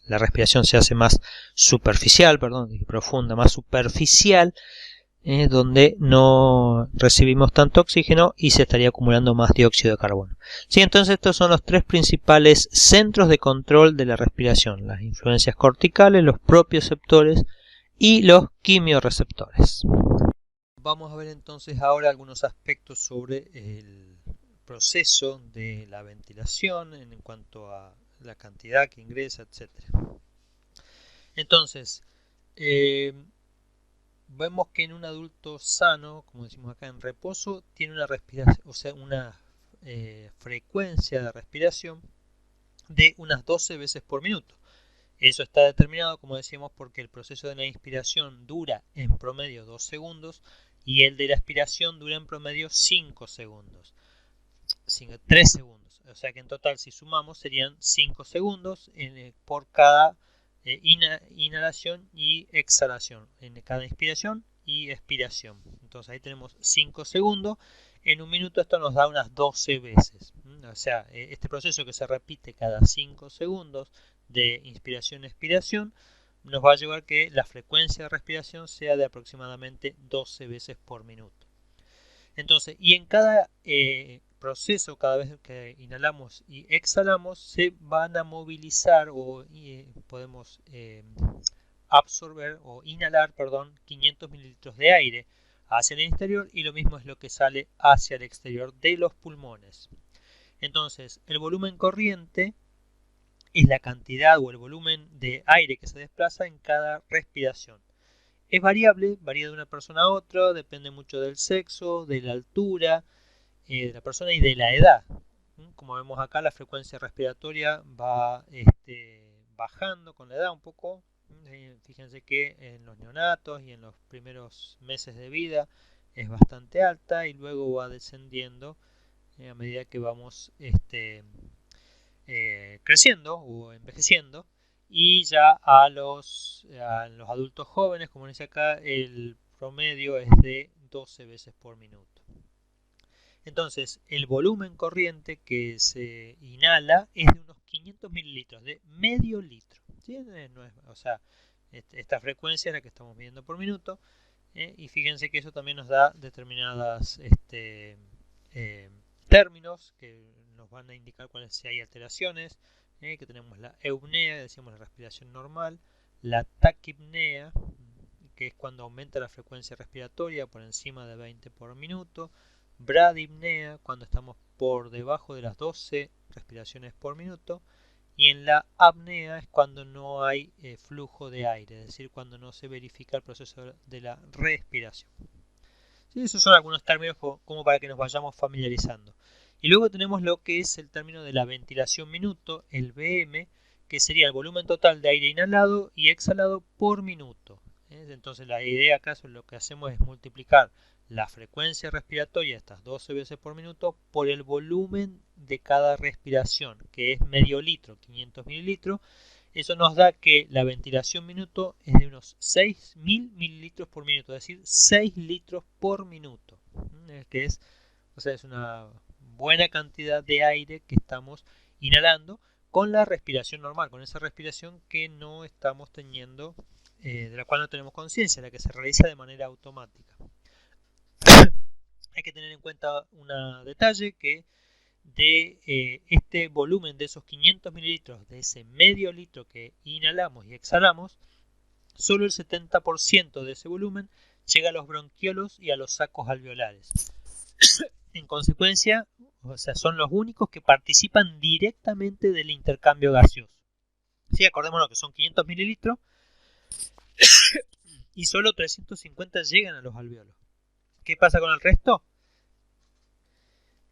la respiración se hace más superficial, profunda, más superficial, donde no recibimos tanto oxígeno y se estaría acumulando más dióxido de carbono. Sí, entonces estos son los tres principales centros de control de la respiración: las influencias corticales, los propioceptores y los quimiorreceptores. Vamos a ver entonces ahora algunos aspectos sobre el proceso de la ventilación en cuanto a la cantidad que ingresa, etc. Entonces, vemos que en un adulto sano, como decimos acá, en reposo, tiene una respiración, o sea, una frecuencia de respiración de unas 12 veces por minuto. Eso está determinado, como decíamos, porque el proceso de la inspiración dura en promedio 2 segundos y el de la expiración dura en promedio 5 segundos. 3 segundos. O sea que en total, si sumamos, serían 5 segundos por cada inhalación y exhalación, en cada inspiración y expiración. Entonces ahí tenemos 5 segundos. En un minuto esto nos da unas 12 veces. O sea, este proceso que se repite cada 5 segundos de inspiración-expiración nos va a llevar a que la frecuencia de respiración sea de aproximadamente 12 veces por minuto. Entonces, y en cada proceso, cada vez que inhalamos y exhalamos, se van a movilizar o podemos absorber o inhalar, 500 mililitros de aire hacia el interior, y lo mismo es lo que sale hacia el exterior de los pulmones. Entonces, el volumen corriente es la cantidad o el volumen de aire que se desplaza en cada respiración. Es variable, varía de una persona a otra, depende mucho del sexo, de la altura de la persona y de la edad. Como vemos acá, la frecuencia respiratoria va bajando con la edad un poco. Fíjense que en los neonatos y en los primeros meses de vida es bastante alta y luego va descendiendo a medida que vamos creciendo o envejeciendo, y ya a los adultos jóvenes, como dice acá, el promedio es de 12 veces por minuto. Entonces, el volumen corriente que se inhala es de unos 500 mililitros, de medio litro. ¿Sí? No es, o sea, esta frecuencia es la que estamos midiendo por minuto, y fíjense que eso también nos da determinadas términos que nos van a indicar cuáles si hay alteraciones, que tenemos la eupnea, decíamos la respiración normal, la taquipnea, que es cuando aumenta la frecuencia respiratoria por encima de 20 por minuto, bradipnea, cuando estamos por debajo de las 12 respiraciones por minuto, y en la apnea es cuando no hay flujo de aire, es decir, cuando no se verifica el proceso de la respiración. ¿Sí? Esos son algunos términos como para que nos vayamos familiarizando. Y luego tenemos lo que es el término de la ventilación minuto, el VM, que sería el volumen total de aire inhalado y exhalado por minuto. Entonces la idea acá es lo que hacemos es multiplicar la frecuencia respiratoria, estas 12 veces por minuto, por el volumen de cada respiración, que es medio litro, 500 mililitros. Eso nos da que la ventilación minuto es de unos 6.000 mililitros por minuto, es decir, 6 litros por minuto, que es, o sea, es una buena cantidad de aire que estamos inhalando con la respiración normal, con esa respiración que no estamos teniendo, de la cual no tenemos conciencia, la que se realiza de manera automática. Hay que tener en cuenta un detalle, que de este volumen de esos 500 mililitros, de ese medio litro que inhalamos y exhalamos, solo el 70% de ese volumen llega a los bronquiolos y a los sacos alveolares. En consecuencia, o sea, son los únicos que participan directamente del intercambio gaseoso. Sí, acordémonos que son 500 mililitros y solo 350 llegan a los alveolos. ¿Qué pasa con el resto?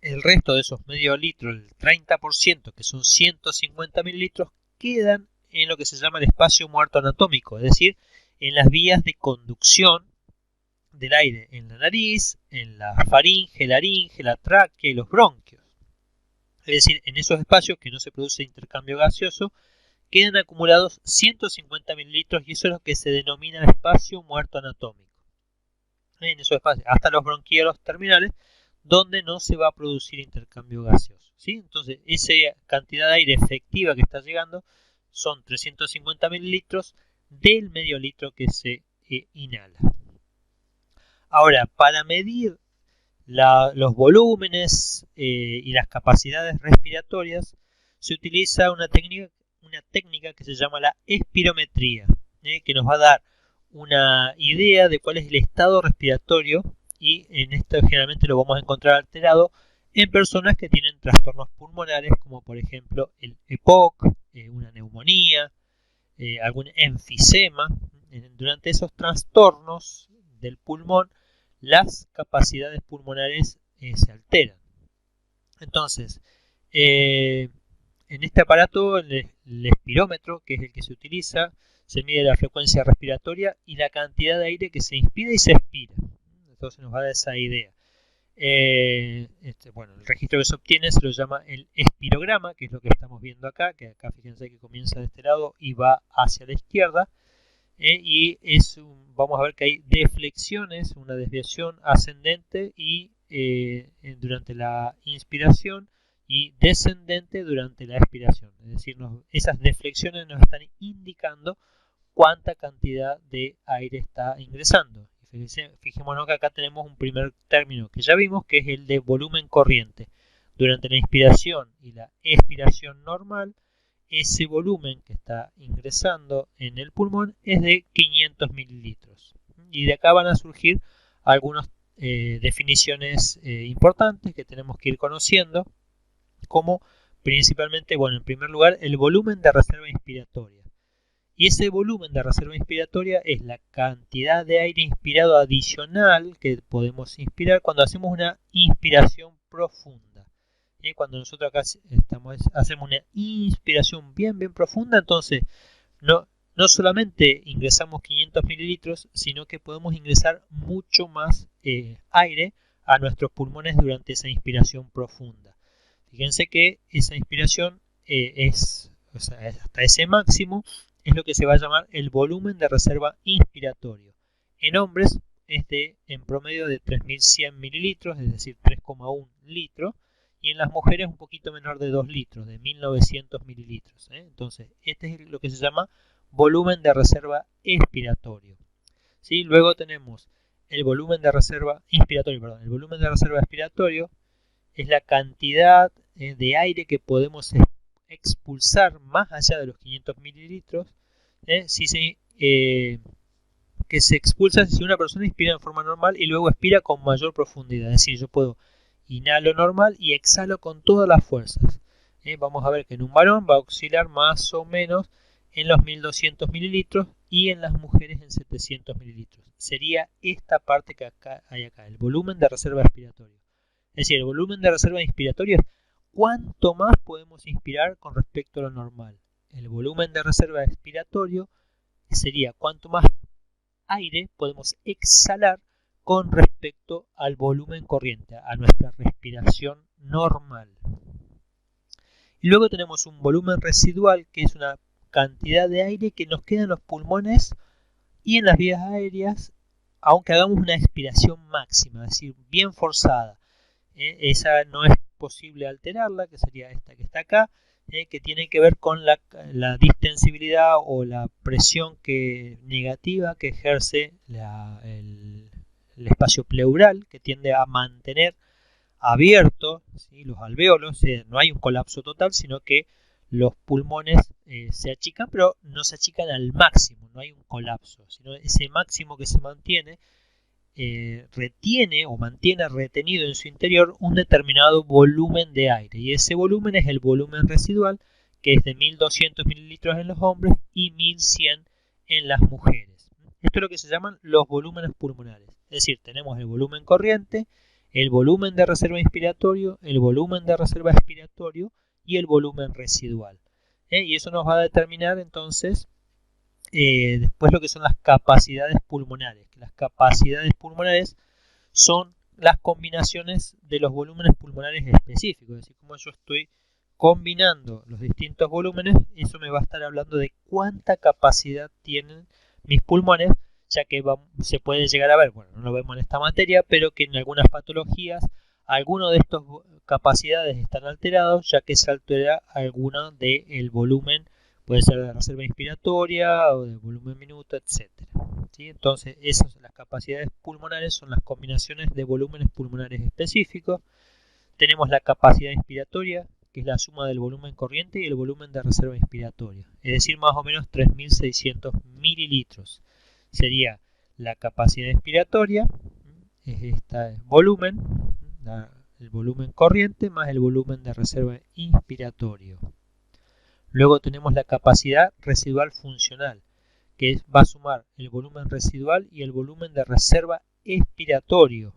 El resto de esos medio litro, el 30%, que son 150 mililitros, quedan en lo que se llama el espacio muerto anatómico, es decir, en las vías de conducción del aire en la nariz, en la faringe, laringe, la tráquea y los bronquios. Es decir, en esos espacios que no se produce intercambio gaseoso, quedan acumulados 150 mililitros y eso es lo que se denomina espacio muerto anatómico. En esos espacios, hasta los bronquiolos terminales, donde no se va a producir intercambio gaseoso. ¿Sí? Entonces, esa cantidad de aire efectiva que está llegando son 350 mililitros del medio litro que se inhala. Ahora, para medir los volúmenes y las capacidades respiratorias, se utiliza una técnica que se llama la espirometría, que nos va a dar una idea de cuál es el estado respiratorio, y en esto generalmente lo vamos a encontrar alterado en personas que tienen trastornos pulmonares, como por ejemplo el EPOC, una neumonía, algún enfisema. Durante esos trastornos del pulmón, las capacidades pulmonares se alteran. Entonces, en este aparato, el espirómetro, que es el que se utiliza, se mide la frecuencia respiratoria y la cantidad de aire que se inspira y se expira. Entonces nos va a dar esa idea. El registro que se obtiene se lo llama el espirograma, que es lo que estamos viendo acá, que acá fíjense que comienza de este lado y va hacia la izquierda. Vamos a ver que hay deflexiones, una desviación ascendente y durante la inspiración y descendente durante la expiración. Es decir, esas deflexiones nos están indicando cuánta cantidad de aire está ingresando. Fijémonos que acá tenemos un primer término que ya vimos, que es el de volumen corriente. Durante la inspiración y la expiración normal, ese volumen que está ingresando en el pulmón es de 500 mililitros. Y de acá van a surgir algunas definiciones importantes que tenemos que ir conociendo, como principalmente, en primer lugar, el volumen de reserva inspiratoria. Y ese volumen de reserva inspiratoria es la cantidad de aire inspirado adicional que podemos inspirar cuando hacemos una inspiración profunda. Cuando nosotros acá hacemos una inspiración bien profunda, entonces no solamente ingresamos 500 mililitros, sino que podemos ingresar mucho más aire a nuestros pulmones durante esa inspiración profunda. Fíjense que esa inspiración hasta ese máximo es lo que se va a llamar el volumen de reserva inspiratorio. En hombres es en promedio de 3.100 mililitros, es decir, 3,1 litros, y en las mujeres un poquito menor de 2 litros, de 1.900 mililitros. Entonces, este es lo que se llama volumen de reserva expiratorio. ¿Sí? Luego tenemos el volumen de reserva inspiratorio. El volumen de reserva expiratorio es la cantidad de aire que podemos expulsar más allá de los 500 mililitros, que se expulsa si una persona inspira en forma normal y luego expira con mayor profundidad. Es decir, yo puedo inhalo normal y exhalo con todas las fuerzas. Vamos a ver que en un varón va a oscilar más o menos en los 1.200 mililitros y en las mujeres en 700 mililitros. Sería esta parte que hay acá, el volumen de reserva expiratorio. Es decir, el volumen de reserva inspiratorio es cuánto más podemos inspirar con respecto a lo normal. El volumen de reserva expiratorio sería cuánto más aire podemos exhalar con respecto al volumen corriente, a nuestra respiración normal. Y luego tenemos un volumen residual, que es una cantidad de aire que nos queda en los pulmones y en las vías aéreas, aunque hagamos una expiración máxima, es decir, bien forzada. Esa no es posible alterarla, que sería esta que está acá, que tiene que ver con la distensibilidad o la presión negativa que ejerce el espacio pleural, que tiende a mantener abierto, ¿sí?, los alvéolos. No hay un colapso total, sino que los pulmones se achican, pero no se achican al máximo, no hay un colapso, sino ese máximo que se mantiene retiene o mantiene retenido en su interior un determinado volumen de aire, y ese volumen es el volumen residual, que es de 1.200 mililitros en los hombres y 1.100 en las mujeres. Esto es lo que se llaman los volúmenes pulmonares. Es decir, tenemos el volumen corriente, el volumen de reserva inspiratorio, el volumen de reserva expiratorio y el volumen residual. Y eso nos va a determinar entonces después lo que son las capacidades pulmonares. Las capacidades pulmonares son las combinaciones de los volúmenes pulmonares específicos, es decir, como yo estoy combinando los distintos volúmenes, eso me va a estar hablando de cuánta capacidad tienen mis pulmones, ya que se puede llegar a ver, bueno, no lo vemos en esta materia, pero que en algunas patologías algunas de estas capacidades están alterados, ya que se altera alguno del volumen, puede ser de la reserva inspiratoria o del volumen minuto, etc. ¿Sí? Entonces, las capacidades pulmonares son las combinaciones de volúmenes pulmonares específicos. Tenemos la capacidad inspiratoria, que es la suma del volumen corriente y el volumen de reserva inspiratoria, es decir, más o menos 3.600 mililitros. Sería la capacidad inspiratoria, es este volumen, el volumen corriente más el volumen de reserva inspiratorio. Luego tenemos la capacidad residual funcional, que va a sumar el volumen residual y el volumen de reserva expiratorio.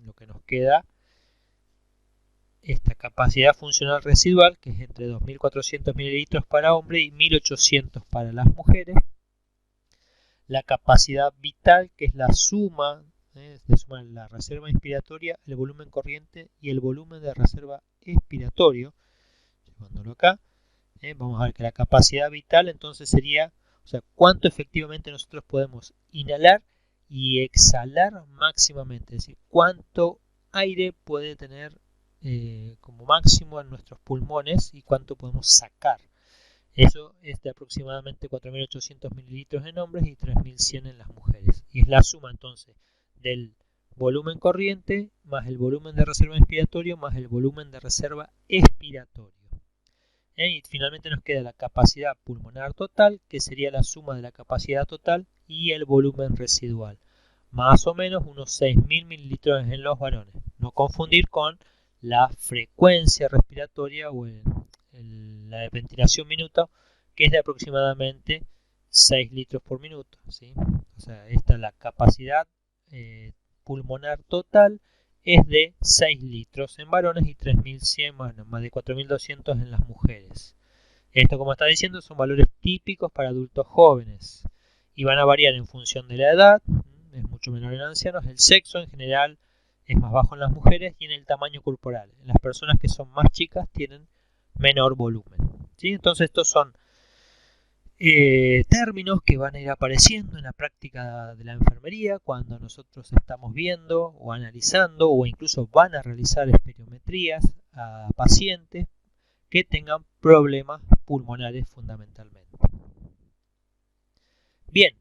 Lo que nos queda, esta capacidad funcional residual, que es entre 2.400 mililitros para hombres y 1.800 para las mujeres. La capacidad vital, que es la suma, se suma la reserva inspiratoria, el volumen corriente y el volumen de reserva expiratorio. Llevándolo acá, vamos a ver que la capacidad vital entonces sería, o sea, cuánto efectivamente nosotros podemos inhalar y exhalar máximamente, es decir, cuánto aire puede tener como máximo en nuestros pulmones y cuánto podemos sacar. Eso es de aproximadamente 4.800 mililitros en hombres y 3.100 en las mujeres. Y es la suma entonces del volumen corriente más el volumen de reserva inspiratorio más el volumen de reserva expiratorio. Y finalmente nos queda la capacidad pulmonar total, que sería la suma de la capacidad total y el volumen residual. Más o menos unos 6.000 mililitros en los varones. No confundir con la frecuencia respiratoria o la de ventilación minuto, que es de aproximadamente 6 litros por minuto. ¿Sí? O sea, esta es la capacidad pulmonar total, es de 6 litros en varones y 3.100, bueno, más de 4.200 en las mujeres. Esto, como está diciendo, son valores típicos para adultos jóvenes y van a variar en función de la edad, es mucho menor en ancianos, el sexo en general es más bajo en las mujeres y en el tamaño corporal. En las personas que son más chicas tienen menor volumen. ¿Sí? Entonces estos son términos que van a ir apareciendo en la práctica de la enfermería cuando nosotros estamos viendo o analizando o incluso van a realizar espirometrías a pacientes que tengan problemas pulmonares fundamentalmente. Bien,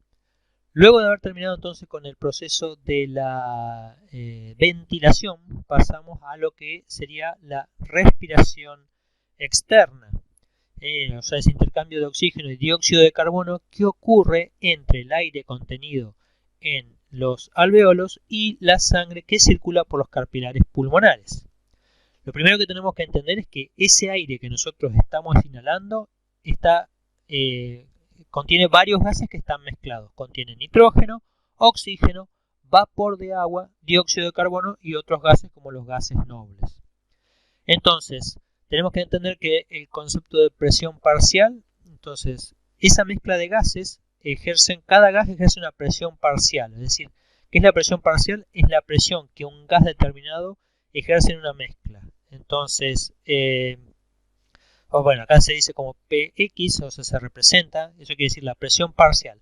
luego de haber terminado entonces con el proceso de la ventilación, pasamos a lo que sería la respiración externa. O sea, ese intercambio de oxígeno y dióxido de carbono que ocurre entre el aire contenido en los alveolos y la sangre que circula por los capilares pulmonares. Lo primero que tenemos que entender es que ese aire que nosotros estamos inhalando contiene varios gases que están mezclados. Contiene nitrógeno, oxígeno, vapor de agua, dióxido de carbono y otros gases como los gases nobles. Entonces, tenemos que entender que el concepto de presión parcial, entonces, esa mezcla de gases cada gas ejerce una presión parcial. Es decir, ¿qué es la presión parcial? Es la presión que un gas determinado ejerce en una mezcla. Entonces, acá se dice como Px, o sea, se representa, eso quiere decir la presión parcial.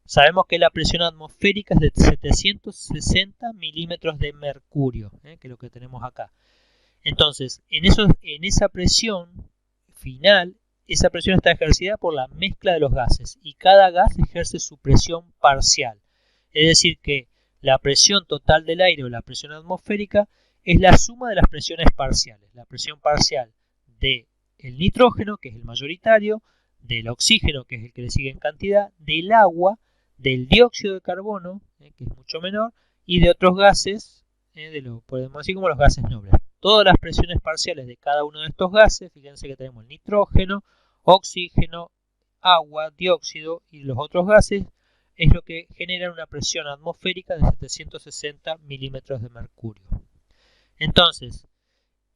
Sabemos que la presión atmosférica es de 760 milímetros de mercurio, que es lo que tenemos acá. Entonces, en esa presión final, esa presión está ejercida por la mezcla de los gases y cada gas ejerce su presión parcial. Es decir, que la presión total del aire o la presión atmosférica es la suma de las presiones parciales. La presión parcial del nitrógeno, que es el mayoritario, del oxígeno, que es el que le sigue en cantidad, del agua, del dióxido de carbono, que es mucho menor, y de otros gases, podemos decir como los gases nobles. Todas las presiones parciales de cada uno de estos gases, fíjense que tenemos nitrógeno, oxígeno, agua, dióxido y los otros gases, es lo que genera una presión atmosférica de 760 milímetros de mercurio. Entonces,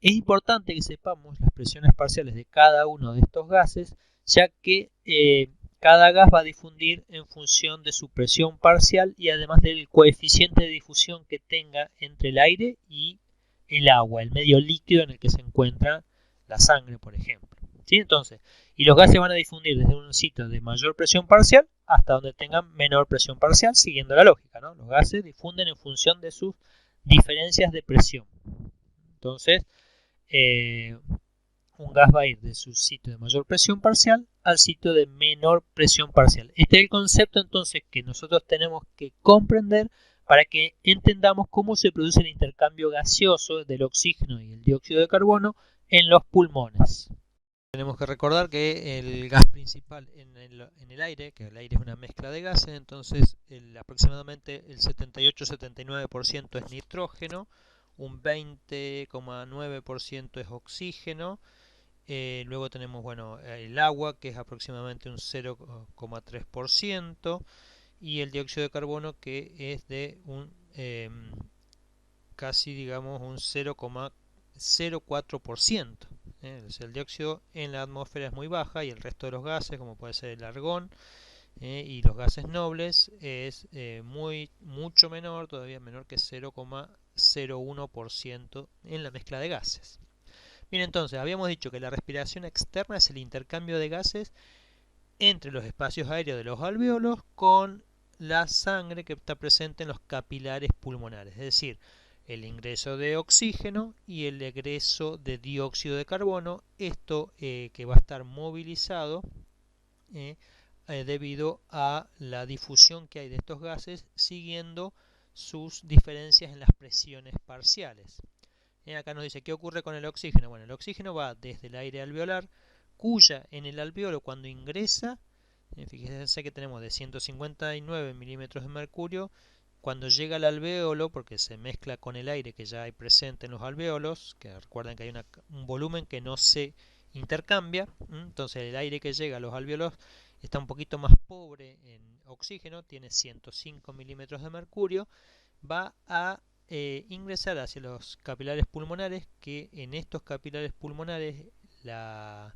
es importante que sepamos las presiones parciales de cada uno de estos gases, ya que cada gas va a difundir en función de su presión parcial y además del coeficiente de difusión que tenga entre el aire y el agua, el medio líquido en el que se encuentra la sangre, por ejemplo. ¿Sí? Entonces, y los gases van a difundir desde un sitio de mayor presión parcial hasta donde tengan menor presión parcial, siguiendo la lógica, ¿no? Los gases difunden en función de sus diferencias de presión. Entonces, un gas va a ir de su sitio de mayor presión parcial al sitio de menor presión parcial. Este es el concepto entonces que nosotros tenemos que comprender para que entendamos cómo se produce el intercambio gaseoso del oxígeno y el dióxido de carbono en los pulmones. Tenemos que recordar que el gas principal en el aire, que el aire es una mezcla de gases, entonces aproximadamente el 78-79% es nitrógeno, un 20,9% es oxígeno, luego tenemos el agua, que es aproximadamente un 0,3%, y el dióxido de carbono, que es de un casi digamos un 0,04%. El dióxido en la atmósfera es muy baja y el resto de los gases, como puede ser el argón y los gases nobles, es mucho menor, todavía menor que 0,01% en la mezcla de gases. Bien, entonces habíamos dicho que la respiración externa es el intercambio de gases entre los espacios aéreos de los alvéolos con la sangre que está presente en los capilares pulmonares, es decir, el ingreso de oxígeno y el egreso de dióxido de carbono, esto que va a estar movilizado debido a la difusión que hay de estos gases siguiendo sus diferencias en las presiones parciales. Acá nos dice, ¿qué ocurre con el oxígeno? Bueno, el oxígeno va desde el aire alveolar, cuya en el alveolo cuando ingresa, fíjense que tenemos de 159 milímetros de mercurio, cuando llega al alveolo, porque se mezcla con el aire que ya hay presente en los alveolos, que recuerden que hay un volumen que no se intercambia, entonces el aire que llega a los alveolos está un poquito más pobre en oxígeno, tiene 105 milímetros de mercurio, va a ingresar hacia los capilares pulmonares, que en estos capilares pulmonares la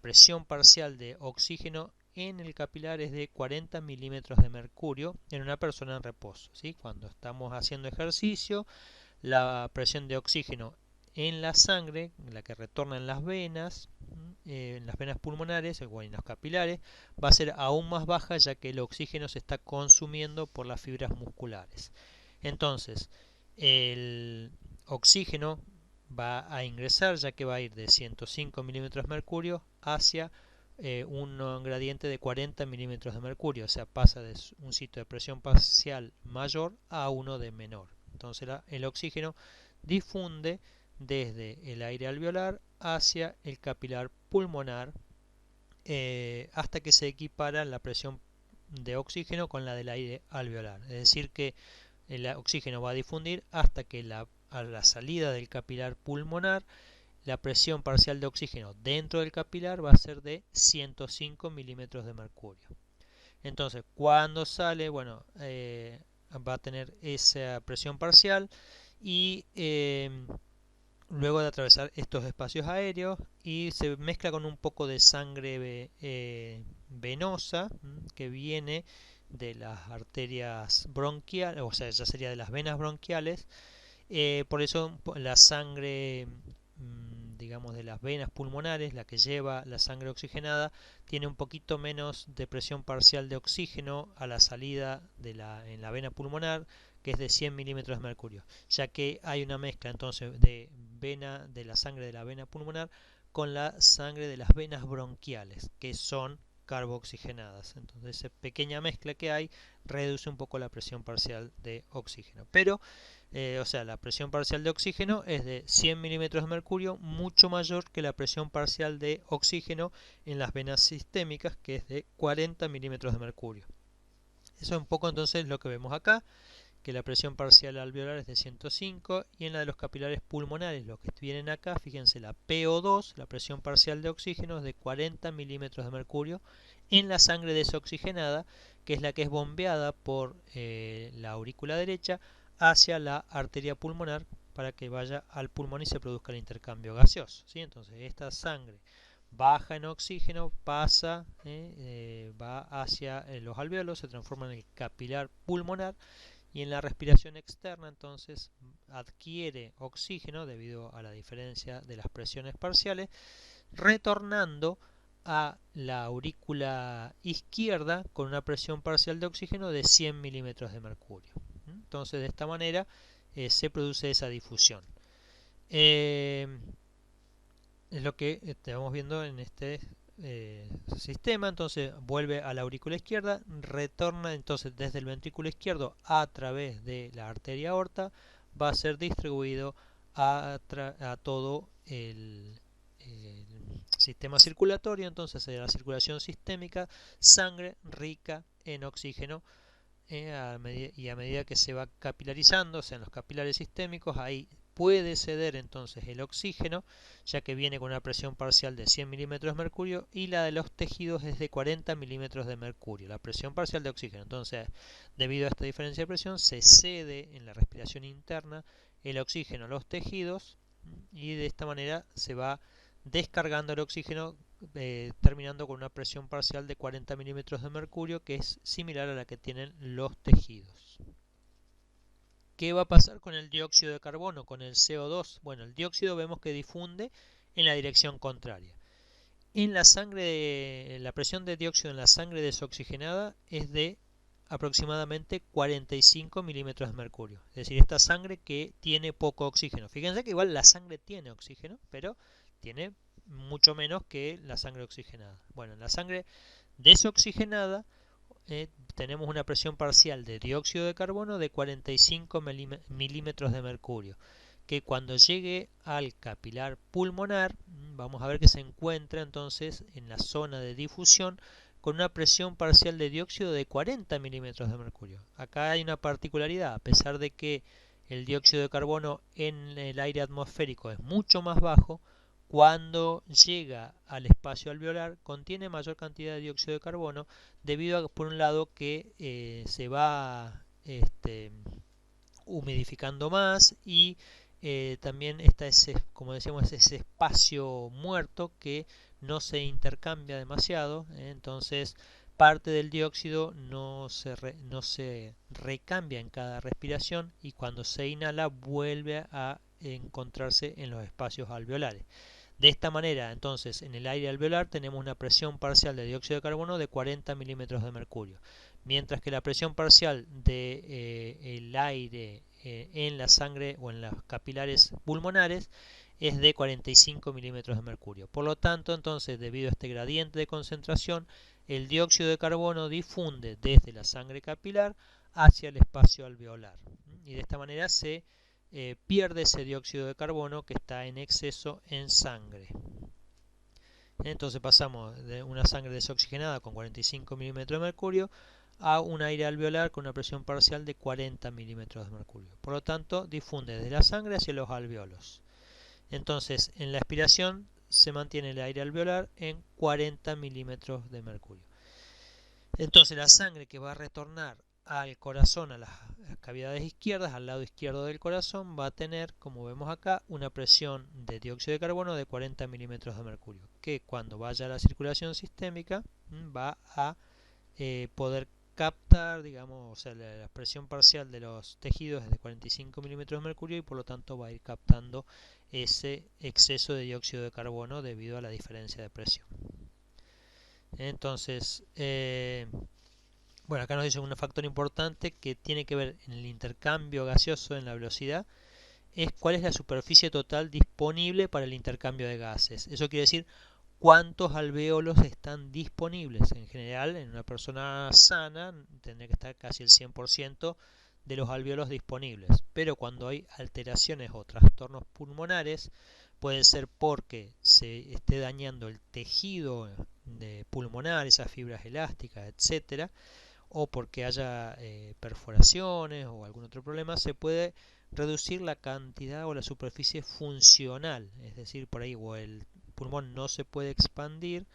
presión parcial de oxígeno en el capilar es de 40 milímetros de mercurio en una persona en reposo. ¿Sí? Cuando estamos haciendo ejercicio, la presión de oxígeno en la sangre, la que retorna en las venas pulmonares o en los capilares, va a ser aún más baja, ya que el oxígeno se está consumiendo por las fibras musculares. Entonces, el oxígeno va a ingresar, ya que va a ir de 105 milímetros de mercurio hacia un gradiente de 40 milímetros de mercurio, o sea, pasa de un sitio de presión parcial mayor a uno de menor. Entonces el oxígeno difunde desde el aire alveolar hacia el capilar pulmonar hasta que se equipara la presión de oxígeno con la del aire alveolar. Es decir que el oxígeno va a difundir hasta que a la salida del capilar pulmonar la presión parcial de oxígeno dentro del capilar va a ser de 105 milímetros de mercurio. Entonces, cuando sale, va a tener esa presión parcial y luego de atravesar estos espacios aéreos y se mezcla con un poco de sangre venosa que viene de las arterias bronquiales, o sea, ya sería de las venas bronquiales. Por eso la sangre, digamos, de las venas pulmonares, la que lleva la sangre oxigenada, tiene un poquito menos de presión parcial de oxígeno a la salida en la vena pulmonar, que es de 100 milímetros de mercurio, ya que hay una mezcla entonces de la sangre de la vena pulmonar con la sangre de las venas bronquiales, que son carbooxigenadas. Entonces esa pequeña mezcla que hay reduce un poco la presión parcial de oxígeno. Pero, o sea, la presión parcial de oxígeno es de 100 milímetros de mercurio, mucho mayor que la presión parcial de oxígeno en las venas sistémicas, que es de 40 milímetros de mercurio. Eso es un poco entonces lo que vemos acá, que la presión parcial alveolar es de 105 y en la de los capilares pulmonares, los que vienen acá, fíjense, la PO2, la presión parcial de oxígeno es de 40 milímetros de mercurio en la sangre desoxigenada, que es la que es bombeada por la aurícula derecha hacia la arteria pulmonar para que vaya al pulmón y se produzca el intercambio gaseoso. ¿Sí? Entonces esta sangre baja en oxígeno, pasa, va hacia los alvéolos, se transforma en el capilar pulmonar, y en la respiración externa entonces adquiere oxígeno debido a la diferencia de las presiones parciales, retornando a la aurícula izquierda con una presión parcial de oxígeno de 100 milímetros de mercurio. Entonces de esta manera se produce esa difusión. Es lo que estamos viendo en este sistema. Entonces vuelve a la aurícula izquierda, retorna entonces desde el ventrículo izquierdo a través de la arteria aorta, va a ser distribuido a todo el sistema circulatorio. Entonces de la circulación sistémica, sangre rica en oxígeno, y a medida que se va capilarizando, o sea, en los capilares sistémicos, ahí puede ceder entonces el oxígeno, ya que viene con una presión parcial de 100 milímetros de mercurio, y la de los tejidos es de 40 milímetros de mercurio, la presión parcial de oxígeno. Entonces, debido a esta diferencia de presión, se cede en la respiración interna el oxígeno a los tejidos, y de esta manera se va descargando el oxígeno, terminando con una presión parcial de 40 milímetros de mercurio, que es similar a la que tienen los tejidos. ¿Qué va a pasar con el dióxido de carbono, con el CO2? Bueno, el dióxido vemos que difunde en la dirección contraria. En la sangre, la presión de dióxido en la sangre desoxigenada es de aproximadamente 45 milímetros de mercurio. Es decir, esta sangre que tiene poco oxígeno. Fíjense que igual la sangre tiene oxígeno, pero tiene mucho menos que la sangre oxigenada. Bueno, en la sangre desoxigenada tenemos una presión parcial de dióxido de carbono de 45 milímetros de mercurio, que cuando llegue al capilar pulmonar vamos a ver que se encuentra entonces en la zona de difusión con una presión parcial de dióxido de 40 milímetros de mercurio. Acá hay una particularidad: a pesar de que el dióxido de carbono en el aire atmosférico es mucho más bajo, cuando llega al espacio alveolar contiene mayor cantidad de dióxido de carbono, debido a, por un lado, que se va humidificando más, y también está ese, como decíamos, ese espacio muerto que no se intercambia demasiado, entonces parte del dióxido no se recambia en cada respiración, y cuando se inhala vuelve a encontrarse en los espacios alveolares. De esta manera, entonces, en el aire alveolar tenemos una presión parcial de dióxido de carbono de 40 milímetros de mercurio, mientras que la presión parcial del aire en la sangre o en los capilares pulmonares es de 45 milímetros de mercurio. Por lo tanto, entonces, debido a este gradiente de concentración, el dióxido de carbono difunde desde la sangre capilar hacia el espacio alveolar, y de esta manera se pierde ese dióxido de carbono que está en exceso en sangre. Entonces pasamos de una sangre desoxigenada con 45 milímetros de mercurio a un aire alveolar con una presión parcial de 40 milímetros de mercurio. Por lo tanto, difunde desde la sangre hacia los alveolos. Entonces, en la expiración se mantiene el aire alveolar en 40 milímetros de mercurio. Entonces, la sangre que va a retornar al corazón, a las cavidades izquierdas, al lado izquierdo del corazón, va a tener, como vemos acá, una presión de dióxido de carbono de 40 milímetros de mercurio, que cuando vaya a la circulación sistémica va a poder captar, digamos, o sea, la presión parcial de los tejidos es de 45 milímetros de mercurio, y por lo tanto va a ir captando ese exceso de dióxido de carbono debido a la diferencia de presión. Entonces, bueno, acá nos dice un factor importante que tiene que ver en el intercambio gaseoso en la velocidad, es cuál es la superficie total disponible para el intercambio de gases. Eso quiere decir cuántos alvéolos están disponibles. En general, en una persona sana tendría que estar casi el 100% de los alvéolos disponibles, pero cuando hay alteraciones o trastornos pulmonares, puede ser porque se esté dañando el tejido pulmonar, esas fibras elásticas, etcétera, o porque haya perforaciones o algún otro problema, se puede reducir la cantidad o la superficie funcional, es decir, por ahí o el pulmón no se puede expandir,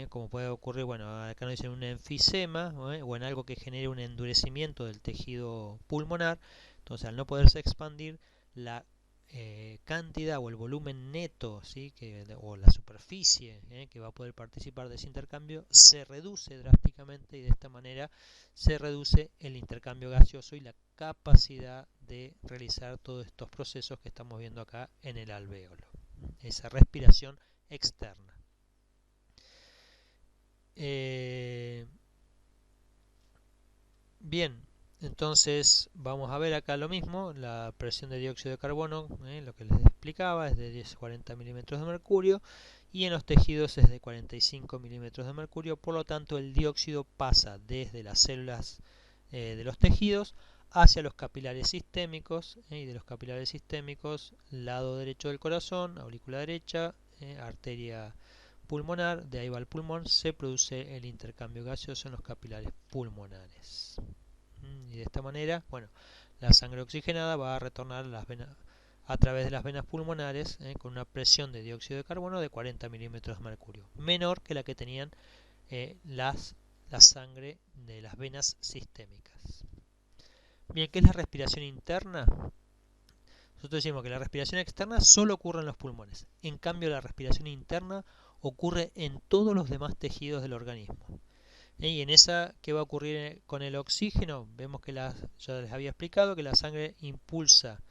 como puede ocurrir, bueno, acá nos dicen un enfisema, o en algo que genere un endurecimiento del tejido pulmonar. Entonces, al no poderse expandir, la cantidad o el volumen neto, ¿sí? O la superficie que va a poder participar de ese intercambio se reduce drásticamente, y de esta manera se reduce el intercambio gaseoso y la capacidad de realizar todos estos procesos que estamos viendo acá en el alvéolo, esa respiración externa. Bien, entonces vamos a ver acá lo mismo, la presión de dióxido de carbono, lo que les explicaba, es de 40 milímetros de mercurio, y en los tejidos es de 45 milímetros de mercurio. Por lo tanto, el dióxido pasa desde las células de los tejidos hacia los capilares sistémicos, y de los capilares sistémicos, lado derecho del corazón, aurícula derecha, arteria pulmonar, de ahí va al pulmón, se produce el intercambio gaseoso en los capilares pulmonares. Y de esta manera, bueno, la sangre oxigenada va a retornar a través de las venas pulmonares con una presión de dióxido de carbono de 40 milímetros de mercurio, menor que la que tenían la sangre de las venas sistémicas. Bien, ¿qué es la respiración interna? Nosotros decimos que la respiración externa solo ocurre en los pulmones. En cambio, la respiración interna ocurre en todos los demás tejidos del organismo. Y en esa, ¿qué va a ocurrir con el oxígeno? Vemos que ya les había explicado que la sangre impulsa,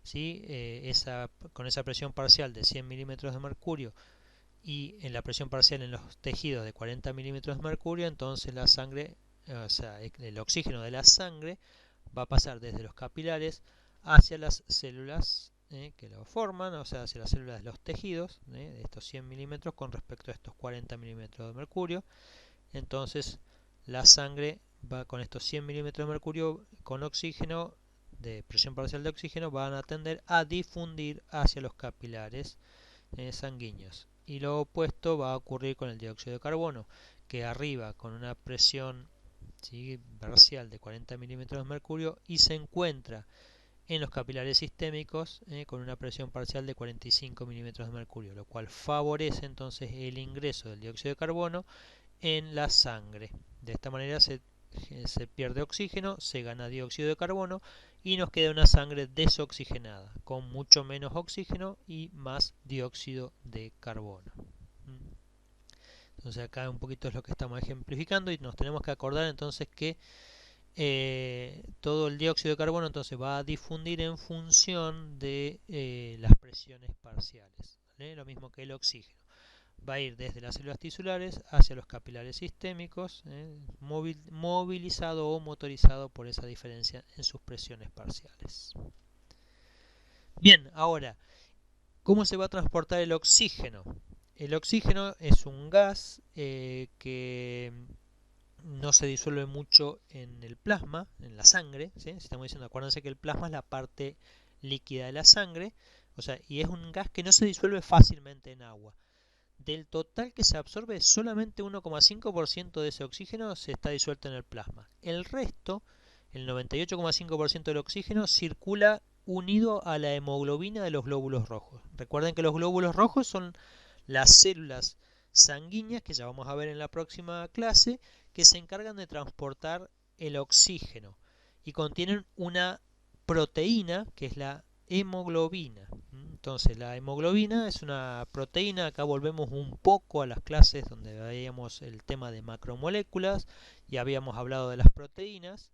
¿sí? Con esa presión parcial de 100 milímetros de mercurio y en la presión parcial en los tejidos de 40 milímetros de mercurio, entonces la sangre, o sea, el oxígeno de la sangre va a pasar desde los capilares hacia las células que lo forman, o sea, hacia las células de los tejidos, de estos 100 milímetros con respecto a estos 40 milímetros de mercurio. Entonces la sangre va con estos 100 milímetros de mercurio con oxígeno, de presión parcial de oxígeno, van a tender a difundir hacia los capilares sanguíneos. Y lo opuesto va a ocurrir con el dióxido de carbono, que arriba con una presión, ¿sí?, parcial de 40 milímetros de mercurio y se encuentra en los capilares sistémicos con una presión parcial de 45 milímetros de mercurio, lo cual favorece entonces el ingreso del dióxido de carbono en la sangre. De esta manera se pierde oxígeno, se gana dióxido de carbono y nos queda una sangre desoxigenada, con mucho menos oxígeno y más dióxido de carbono. Entonces acá un poquito es lo que estamos ejemplificando, y nos tenemos que acordar entonces que todo el dióxido de carbono entonces va a difundir en función de las presiones parciales, ¿vale? Lo mismo que el oxígeno. Va a ir desde las células tisulares hacia los capilares sistémicos, movilizado o motorizado por esa diferencia en sus presiones parciales. Bien, ahora, ¿cómo se va a transportar el oxígeno? El oxígeno es un gas que no se disuelve mucho en el plasma, en la sangre, ¿sí? Estamos diciendo, acuérdense que el plasma es la parte líquida de la sangre, o sea, y es un gas que no se disuelve fácilmente en agua. Del total que se absorbe, solamente 1,5% de ese oxígeno se está disuelto en el plasma. El resto, el 98,5% del oxígeno, circula unido a la hemoglobina de los glóbulos rojos. Recuerden que los glóbulos rojos son las células sanguíneas, que ya vamos a ver en la próxima clase, que se encargan de transportar el oxígeno y contienen una proteína que es la hemoglobina. Entonces la hemoglobina es una proteína. Acá volvemos un poco a las clases donde veíamos el tema de macromoléculas y habíamos hablado de las proteínas,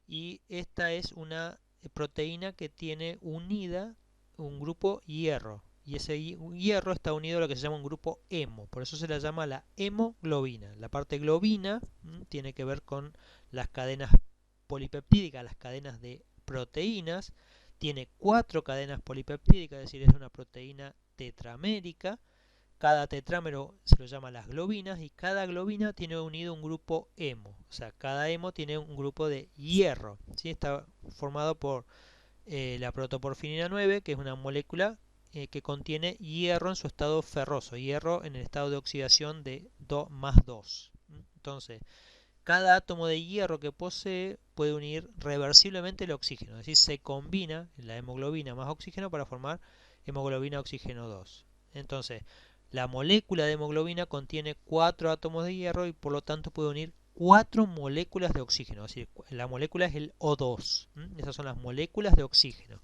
y esta es una proteína que tiene unida un grupo hierro, y ese hierro está unido a lo que se llama un grupo hemo, por eso se la llama la hemoglobina. La parte globina tiene que ver con las cadenas polipeptídicas, las cadenas de proteínas. Tiene 4 cadenas polipeptídicas, es decir, es una proteína tetramérica. Cada tetrámero se lo llama las globinas, y cada globina tiene unido un grupo hemo, o sea, cada hemo tiene un grupo de hierro, ¿sí? Está formado por la protoporfinina 9, que es una molécula que contiene hierro en su estado ferroso, hierro en el estado de oxidación de 2+2. Entonces, cada átomo de hierro que posee puede unir reversiblemente el oxígeno, es decir, se combina la hemoglobina más oxígeno para formar hemoglobina oxígeno 2. Entonces, la molécula de hemoglobina contiene 4 átomos de hierro y por lo tanto puede unir 4 moléculas de oxígeno, es decir, la molécula es el O2. Esas son las moléculas de oxígeno.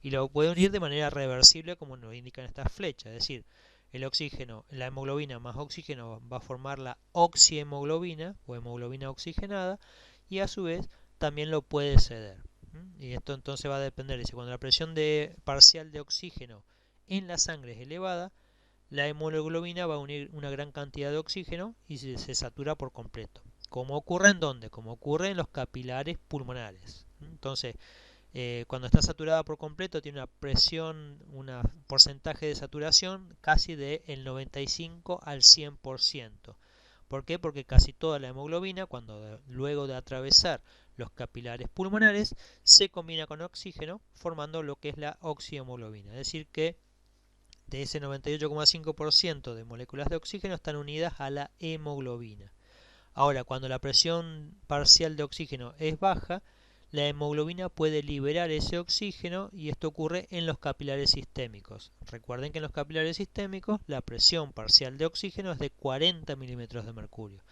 y lo puede unir de manera reversible como nos indican estas flechas, es decir, el oxígeno, la hemoglobina más oxígeno va a formar la oxihemoglobina o hemoglobina oxigenada y a su vez también lo puede ceder. Y esto entonces va a depender de si cuando la presión parcial de oxígeno en la sangre es elevada, la hemoglobina va a unir una gran cantidad de oxígeno y se satura por completo. ¿Cómo ocurre en dónde? Como ocurre en los capilares pulmonares. Entonces, cuando está saturada por completo tiene una presión, un porcentaje de saturación casi del 95 al 100%. ¿Por qué? Porque casi toda la hemoglobina, luego de atravesar los capilares pulmonares, se combina con oxígeno formando lo que es la oxihemoglobina. Es decir que de ese 98,5% de moléculas de oxígeno están unidas a la hemoglobina. Ahora, cuando la presión parcial de oxígeno es baja, la hemoglobina puede liberar ese oxígeno y esto ocurre en los capilares sistémicos. Recuerden que en los capilares sistémicos la presión parcial de oxígeno es de 40 milímetros de mercurio.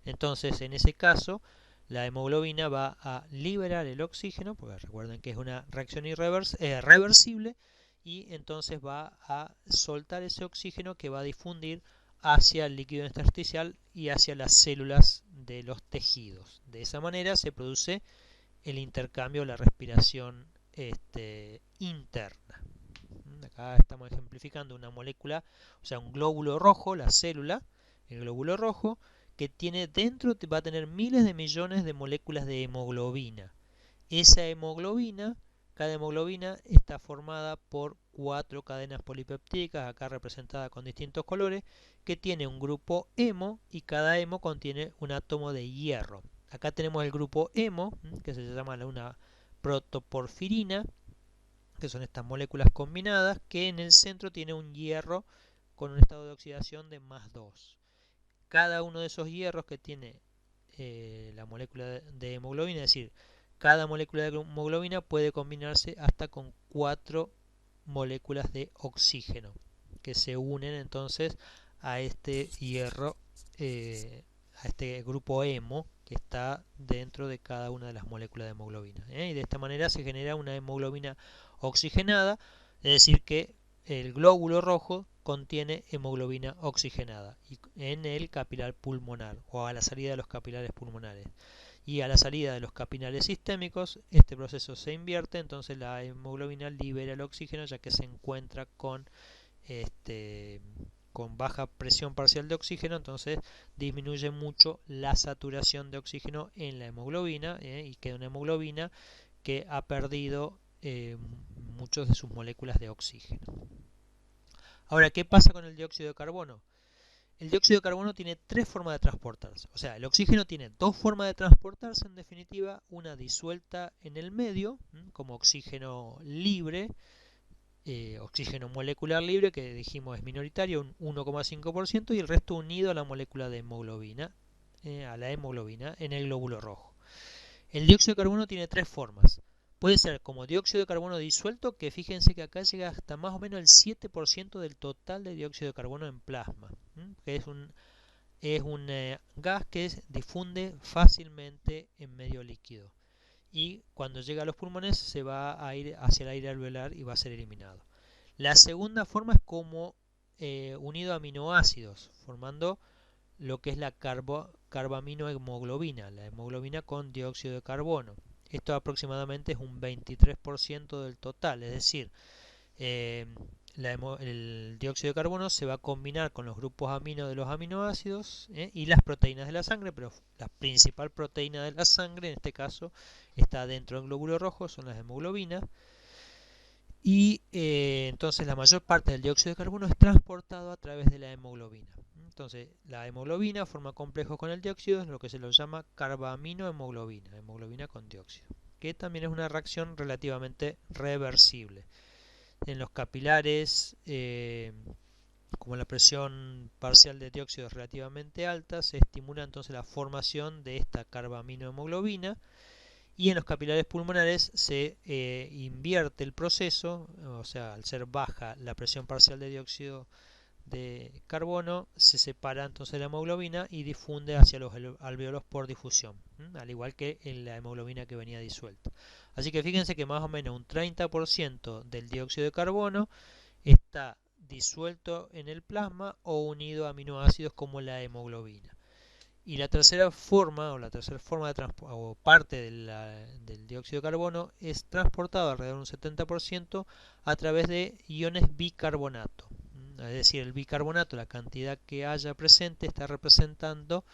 Entonces, en ese caso, la hemoglobina va a liberar el oxígeno, porque recuerden que es una reacción reversible, y entonces va a soltar ese oxígeno que va a difundir hacia el líquido intersticial y hacia las células de los tejidos. De esa manera se produce el intercambio, la respiración interna. Acá estamos ejemplificando una molécula, o sea, un glóbulo rojo, la célula, el glóbulo rojo, que tiene dentro, va a tener miles de millones de moléculas de hemoglobina. Esa hemoglobina, cada hemoglobina está formada por 4 cadenas polipeptídicas, acá representadas con distintos colores, que tiene un grupo hemo y cada hemo contiene un átomo de hierro. Acá tenemos el grupo hemo, que se llama una protoporfirina, que son estas moléculas combinadas, que en el centro tiene un hierro con un estado de oxidación de +2. Cada uno de esos hierros que tiene la molécula de hemoglobina, es decir, cada molécula de hemoglobina puede combinarse hasta con 4 moléculas de oxígeno que se unen entonces a este hierro, a este grupo hemo que está dentro de cada una de las moléculas de hemoglobina. Y de esta manera se genera una hemoglobina oxigenada, es decir que el glóbulo rojo contiene hemoglobina oxigenada en el capilar pulmonar o a la salida de los capilares pulmonares. Y a la salida de los capilares sistémicos este proceso se invierte, entonces la hemoglobina libera el oxígeno ya que se encuentra con baja presión parcial de oxígeno, entonces disminuye mucho la saturación de oxígeno en la hemoglobina y queda una hemoglobina que ha perdido muchas de sus moléculas de oxígeno. Ahora, ¿qué pasa con el dióxido de carbono? El dióxido de carbono tiene 3 formas de transportarse. O sea, el oxígeno tiene 2 formas de transportarse, en definitiva, una disuelta en el medio, como oxígeno libre, oxígeno molecular libre, que dijimos es minoritario, un 1,5%, y el resto unido a la molécula de hemoglobina, a la hemoglobina en el glóbulo rojo. El dióxido de carbono tiene 3 formas. Puede ser como dióxido de carbono disuelto, que fíjense que acá llega hasta más o menos el 7% del total de dióxido de carbono en plasma, que es un gas que difunde fácilmente en medio líquido. Y cuando llega a los pulmones se va a ir hacia el aire alveolar y va a ser eliminado. La segunda forma es como unido a aminoácidos, formando lo que es la carbaminohemoglobina, la hemoglobina con dióxido de carbono. Esto aproximadamente es un 23% del total, es decir, el dióxido de carbono se va a combinar con los grupos amino de los aminoácidos y las proteínas de la sangre, pero la principal proteína de la sangre en este caso está dentro del glóbulo rojo, son las hemoglobinas, y entonces la mayor parte del dióxido de carbono es transportado a través de la hemoglobina. Entonces la hemoglobina forma complejos con el dióxido, es lo que se lo llama carbaminohemoglobina, hemoglobina con dióxido, que también es una reacción relativamente reversible. En los capilares, como la presión parcial de dióxido es relativamente alta, se estimula entonces la formación de esta carbaminohemoglobina, y en los capilares pulmonares se invierte el proceso, o sea, al ser baja la presión parcial de dióxido de carbono, se separa entonces la hemoglobina y difunde hacia los alvéolos por difusión, al igual que en la hemoglobina que venía disuelta. Así que fíjense que más o menos un 30% del dióxido de carbono está disuelto en el plasma o unido a aminoácidos como la hemoglobina. Y la tercera forma, o parte del dióxido de carbono, es transportado alrededor de un 70% a través de iones bicarbonato. Es decir, el bicarbonato, la cantidad que haya presente, está representando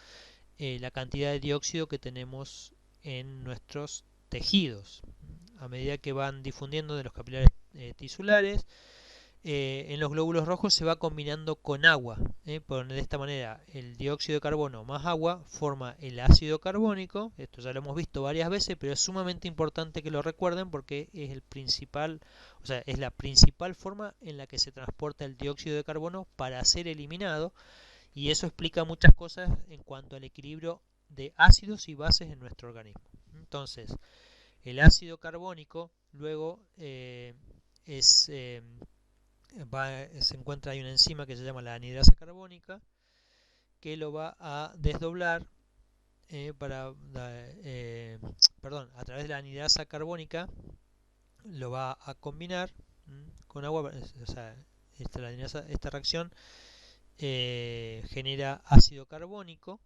la cantidad de dióxido que tenemos en nuestros tejidos. A medida que van difundiendo de los capilares tisulares, en los glóbulos rojos se va combinando con agua. De esta manera el dióxido de carbono más agua forma el ácido carbónico. Esto ya lo hemos visto varias veces, pero es sumamente importante que lo recuerden porque es es la principal forma en la que se transporta el dióxido de carbono para ser eliminado, y eso explica muchas cosas en cuanto al equilibrio de ácidos y bases en nuestro organismo. Entonces, el ácido carbónico luego se encuentra, hay una enzima que se llama la anidrasa carbónica, que lo va a desdoblar a través de la anidrasa carbónica lo va a combinar con agua. O sea, esta reacción genera ácido carbónico,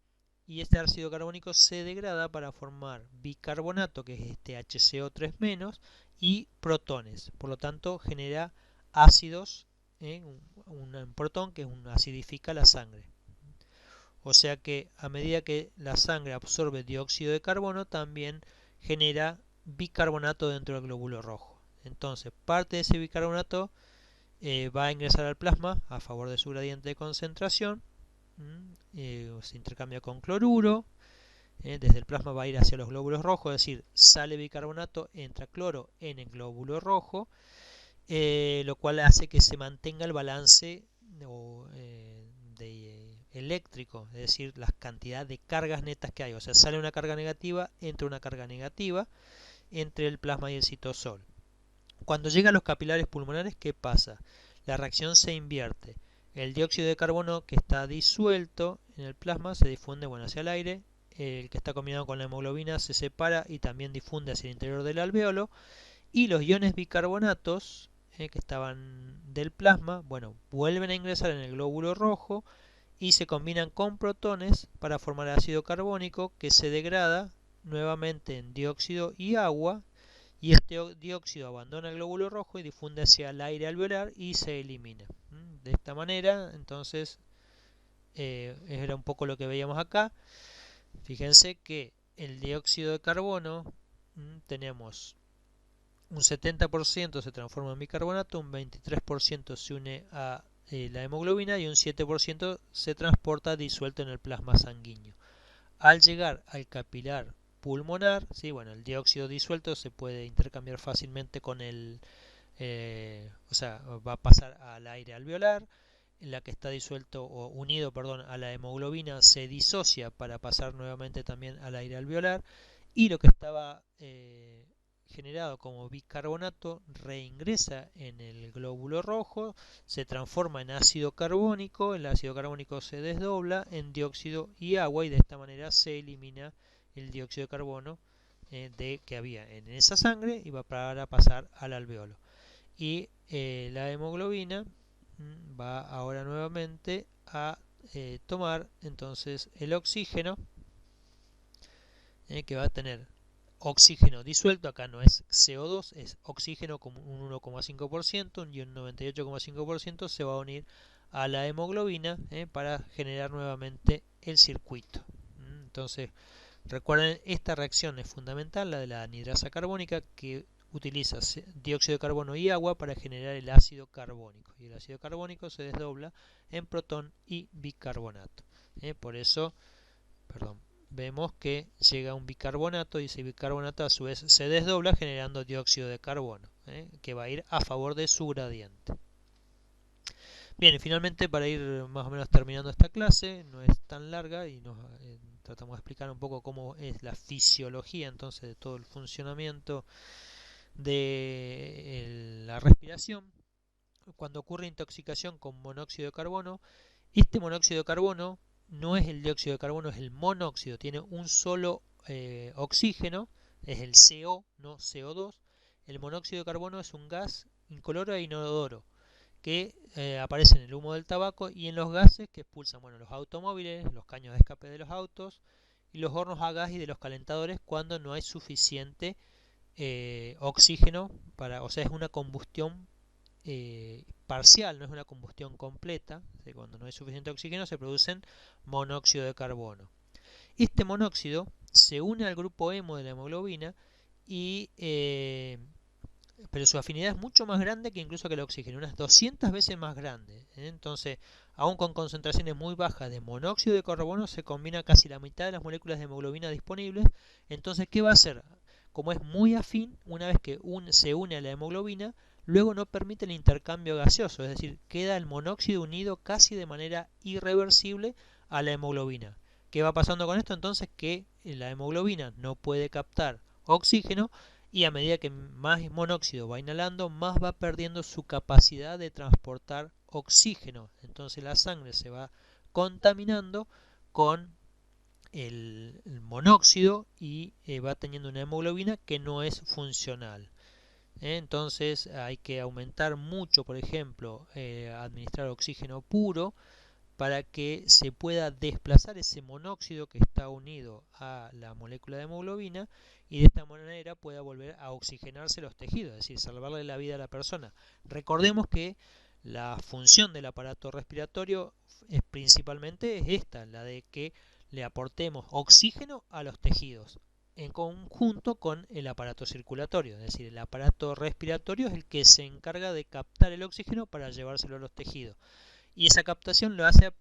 y este ácido carbónico se degrada para formar bicarbonato, que es este HCO3- y protones. Por lo tanto, genera ácidos, un protón que acidifica la sangre. O sea que a medida que la sangre absorbe dióxido de carbono, también genera bicarbonato dentro del glóbulo rojo. Entonces, parte de ese bicarbonato va a ingresar al plasma a favor de su gradiente de concentración. Se intercambia con cloruro. Desde el plasma va a ir hacia los glóbulos rojos, es decir, sale bicarbonato, entra cloro en el glóbulo rojo, lo cual hace que se mantenga el balance eléctrico, es decir, la cantidad de cargas netas que hay. O sea, sale una carga negativa, entra una carga negativa entre el plasma y el citosol. Cuando llega a los capilares pulmonares, ¿qué pasa? La reacción se invierte. El dióxido de carbono que está disuelto en el plasma se difunde hacia el aire. El que está combinado con la hemoglobina se separa y también difunde hacia el interior del alveolo. Y los iones bicarbonatos que estaban del plasma, vuelven a ingresar en el glóbulo rojo y se combinan con protones para formar ácido carbónico, que se degrada nuevamente en dióxido y agua, y este dióxido abandona el glóbulo rojo y difunde hacia el aire alveolar y se elimina. De esta manera, entonces, era un poco lo que veíamos acá. Fíjense que el dióxido de carbono, tenemos un 70% se transforma en bicarbonato, un 23% se une a la hemoglobina y un 7% se transporta disuelto en el plasma sanguíneo. Al llegar al capilar pulmonar, ¿sí? El dióxido disuelto se puede intercambiar fácilmente con va a pasar al aire alveolar. La que está disuelto o unido, a la hemoglobina se disocia para pasar nuevamente también al aire alveolar, y lo que estaba generado como bicarbonato reingresa en el glóbulo rojo, se transforma en ácido carbónico, el ácido carbónico se desdobla en dióxido y agua, y de esta manera se elimina el dióxido de carbono que había en esa sangre, y va para pasar al alveolo. Y la hemoglobina va ahora nuevamente a tomar entonces el oxígeno, que va a tener oxígeno disuelto. Acá no es CO2, es oxígeno como un 1,5%, y un 98,5% se va a unir a la hemoglobina para generar nuevamente el circuito. Entonces, recuerden, esta reacción es fundamental, la de la anidrasa carbónica, que utiliza dióxido de carbono y agua para generar el ácido carbónico, y el ácido carbónico se desdobla en protón y bicarbonato. Por eso, vemos que llega un bicarbonato, y ese bicarbonato a su vez se desdobla generando dióxido de carbono, que va a ir a favor de su gradiente. Bien, y finalmente, para ir más o menos terminando esta clase, no es tan larga, y tratamos de explicar un poco cómo es la fisiología entonces de todo el funcionamiento de la respiración. Cuando ocurre intoxicación con monóxido de carbono, este monóxido de carbono no es el dióxido de carbono, es el monóxido, tiene un solo oxígeno, es el CO, no CO2. El monóxido de carbono es un gas incoloro e inodoro que aparece en el humo del tabaco y en los gases que expulsan, bueno, los automóviles, los caños de escape de los autos y los hornos a gas y de los calentadores cuando no hay suficiente oxígeno para, o sea, es una combustión parcial, no es una combustión completa. Cuando no hay suficiente oxígeno se producen monóxido de carbono. Este monóxido se une al grupo hemo de la hemoglobina y pero su afinidad es mucho más grande que incluso que el oxígeno, unas 200 veces más grande. Entonces, aún con concentraciones muy bajas de monóxido de carbono, se combina casi la mitad de las moléculas de hemoglobina disponibles. Entonces, ¿qué va a hacer? Como es muy afín, una vez que se une a la hemoglobina, luego no permite el intercambio gaseoso, es decir, queda el monóxido unido casi de manera irreversible a la hemoglobina. ¿Qué va pasando con esto? Entonces que la hemoglobina no puede captar oxígeno y a medida que más monóxido va inhalando, más va perdiendo su capacidad de transportar oxígeno. Entonces la sangre se va contaminando con el monóxido y va teniendo una hemoglobina que no es funcional. Entonces hay que aumentar mucho, por ejemplo, administrar oxígeno puro para que se pueda desplazar ese monóxido que está unido a la molécula de hemoglobina y de esta manera pueda volver a oxigenarse los tejidos, es decir, salvarle la vida a la persona. Recordemos que la función del aparato respiratorio principalmente es esta, la de que le aportemos oxígeno a los tejidos en conjunto con el aparato circulatorio, es decir, el aparato respiratorio es el que se encarga de captar el oxígeno para llevárselo a los tejidos. Y esa captación lo hace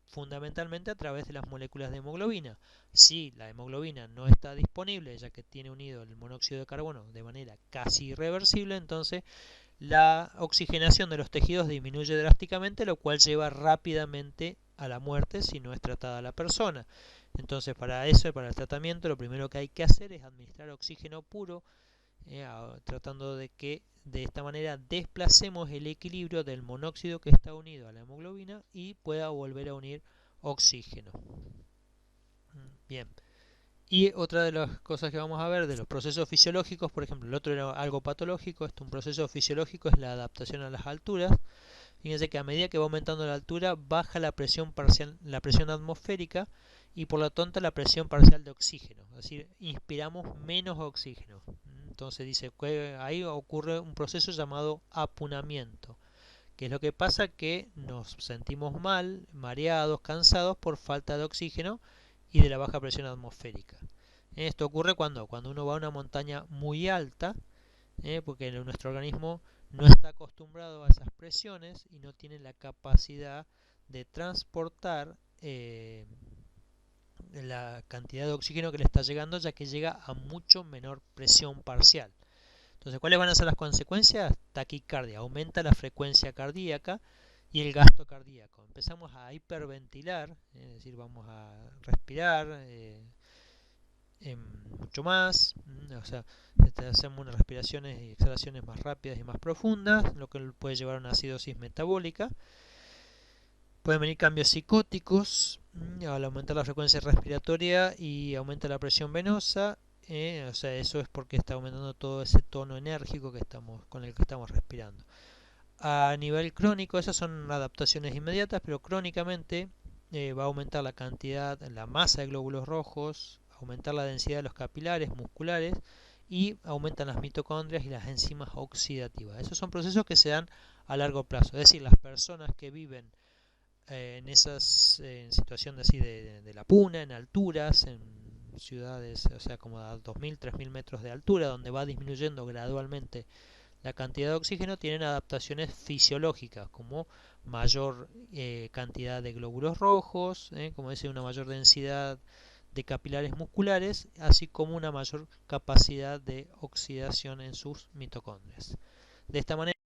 fundamentalmente a través de las moléculas de hemoglobina. Si la hemoglobina no está disponible, ya que tiene unido el monóxido de carbono de manera casi irreversible, entonces la oxigenación de los tejidos disminuye drásticamente, lo cual lleva rápidamente a la muerte si no es tratada la persona. Entonces, para eso, para el tratamiento, lo primero que hay que hacer es administrar oxígeno puro, tratando de que de esta manera desplacemos el equilibrio del monóxido que está unido a la hemoglobina y pueda volver a unir oxígeno. Bien. Y otra de las cosas que vamos a ver de los procesos fisiológicos, por ejemplo, el otro era algo patológico, un proceso fisiológico es la adaptación a las alturas. Fíjense que a medida que va aumentando la altura, baja la presión parcial, la presión atmosférica y por lo tanto la presión parcial de oxígeno, es decir, inspiramos menos oxígeno. Entonces dice que ahí ocurre un proceso llamado apunamiento, que es lo que pasa que nos sentimos mal, mareados, cansados por falta de oxígeno y de la baja presión atmosférica. Esto ocurre cuando uno va a una montaña muy alta, porque nuestro organismo no está acostumbrado a esas presiones y no tiene la capacidad de transportar la cantidad de oxígeno que le está llegando, ya que llega a mucho menor presión parcial. Entonces, ¿cuáles van a ser las consecuencias? Taquicardia, aumenta la frecuencia cardíaca y el gasto cardíaco. Empezamos a hiperventilar, es decir, vamos a respirar mucho más, o sea, hacemos unas respiraciones y exhalaciones más rápidas y más profundas, lo que puede llevar a una acidosis metabólica. Pueden venir cambios psicóticos al aumentar la frecuencia respiratoria y aumenta la presión venosa. O sea, eso es porque está aumentando todo ese tono enérgico con el que estamos respirando. A nivel crónico, esas son adaptaciones inmediatas, pero crónicamente va a aumentar la cantidad, la masa de glóbulos rojos, aumentar la densidad de los capilares musculares y aumentan las mitocondrias y las enzimas oxidativas. Esos son procesos que se dan a largo plazo, es decir, las personas que viven en esas en situación así de la puna, en alturas, en ciudades, o sea, como a 2000, 3000 metros de altura, donde va disminuyendo gradualmente la cantidad de oxígeno, tienen adaptaciones fisiológicas, como mayor cantidad de glóbulos rojos, como dice, una mayor densidad de capilares musculares, así como una mayor capacidad de oxidación en sus mitocondrias. De esta manera